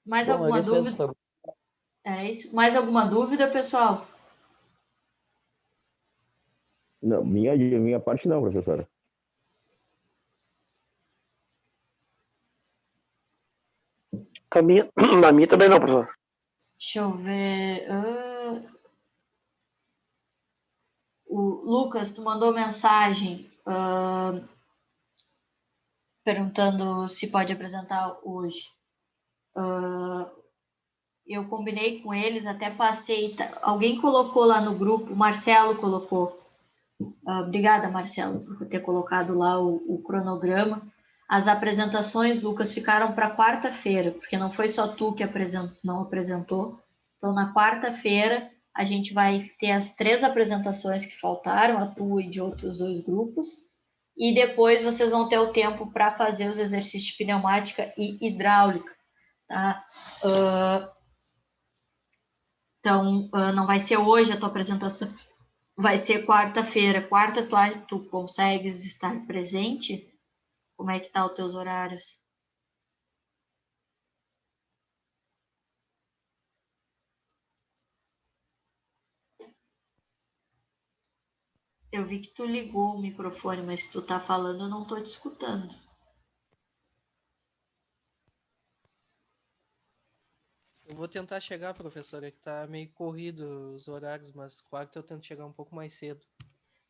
Mais Bom, alguma é isso mesmo, dúvida? professor. É isso. Mais alguma dúvida, pessoal? Não, minha parte não, professora. Na minha também não, professor. Deixa eu ver. O Lucas, tu mandou mensagem perguntando se pode apresentar hoje. Eu combinei com eles, até passei. Alguém colocou lá no grupo, o Marcelo colocou. Obrigada, Marcelo, por ter colocado lá o cronograma. As apresentações, Lucas, ficaram para quarta-feira, porque não foi só tu que não apresentou. Então, na quarta-feira, a gente vai ter as 3 apresentações que faltaram, a tua e de outros 2 grupos. E depois vocês vão ter o tempo para fazer os exercícios de pneumática e hidráulica. Tá? Então, não vai ser hoje a tua apresentação, vai ser quarta-feira. Quarta, tu consegues estar presente? Como é que tá os teus horários? Eu vi que tu ligou o microfone, mas se tu tá falando, eu não tô te escutando. Eu vou tentar chegar, professora, que tá meio corrido os horários, mas quarta eu tento chegar um pouco mais cedo.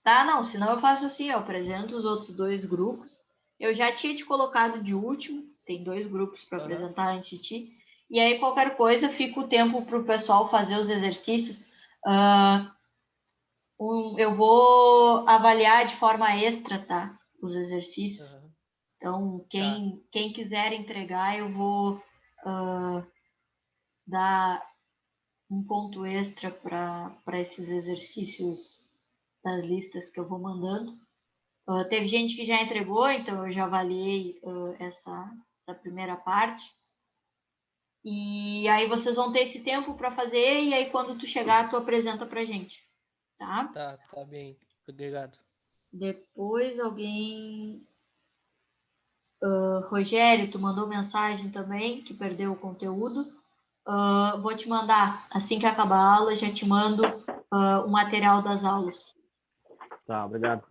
Tá, não, senão eu faço assim, eu apresento os outros 2 grupos. Eu já tinha te colocado de último, tem 2 grupos para apresentar antes de ti. E aí, qualquer coisa, fica o tempo para o pessoal fazer os exercícios. Eu vou avaliar de forma extra, tá? Os exercícios. Então, quem quiser entregar, eu vou dar um ponto extra para esses exercícios das listas que eu vou mandando. Teve gente que já entregou, então eu já avaliei essa primeira parte. E aí vocês vão ter esse tempo para fazer, e aí quando tu chegar, tu apresenta pra gente. Tá? Tá bem. Obrigado. Depois alguém... Rogério, tu mandou mensagem também, que perdeu o conteúdo. Vou te mandar, assim que acabar a aula, já te mando o material das aulas. Tá, obrigado.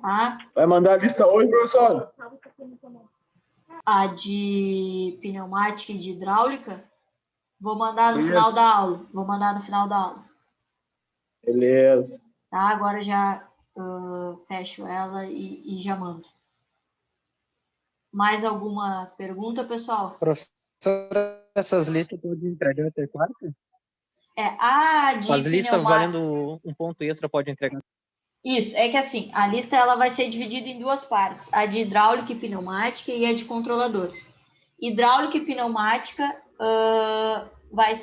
Tá? Vai mandar a lista hoje, professor? A de pneumática e de hidráulica, vou mandar no final da aula. Beleza. Tá? Agora já fecho ela e já mando. Mais alguma pergunta, pessoal? Professora, essas listas podem entregar até quarta? A de As listas pneumática... valendo um ponto extra pode entregar. Isso, é que assim, a lista ela vai ser dividida em 2 partes, a de hidráulica e pneumática e a de controladores. Hidráulica e pneumática vai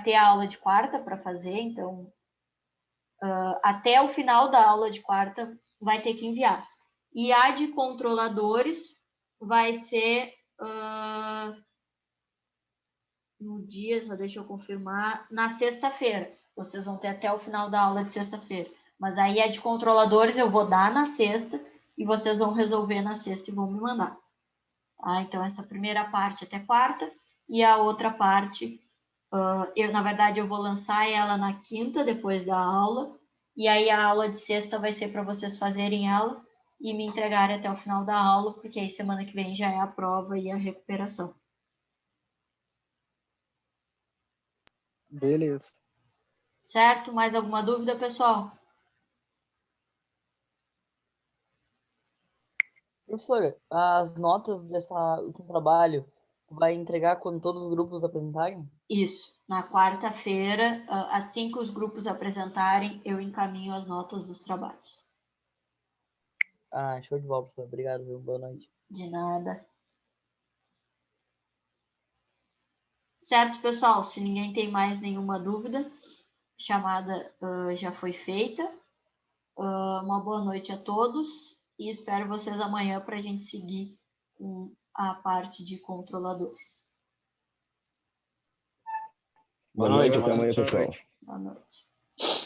ter a aula de quarta para fazer, então até o final da aula de quarta vai ter que enviar. E a de controladores vai ser no dia, só deixa eu confirmar, na sexta-feira. Vocês vão ter até o final da aula de sexta-feira. Mas aí a de controladores eu vou dar na sexta e vocês vão resolver na sexta e vão me mandar. Tá? Então, essa primeira parte até quarta e a outra parte, na verdade, eu vou lançar ela na quinta, depois da aula. E aí a aula de sexta vai ser para vocês fazerem ela e me entregarem até o final da aula, porque aí semana que vem já é a prova e a recuperação. Beleza. Certo? Mais alguma dúvida, pessoal? Professora, as notas dessa último trabalho, tu vai entregar quando todos os grupos apresentarem? Isso. Na quarta-feira, assim que os grupos apresentarem, eu encaminho as notas dos trabalhos. Ah, show de bola, professor. Obrigado, viu? Boa noite. De nada. Certo, pessoal? Se ninguém tem mais nenhuma dúvida, a chamada já foi feita. Uma boa noite a todos e espero vocês amanhã para a gente seguir com a parte de controladores. Boa noite, até boa amanhã, noite. pessoal. Boa noite.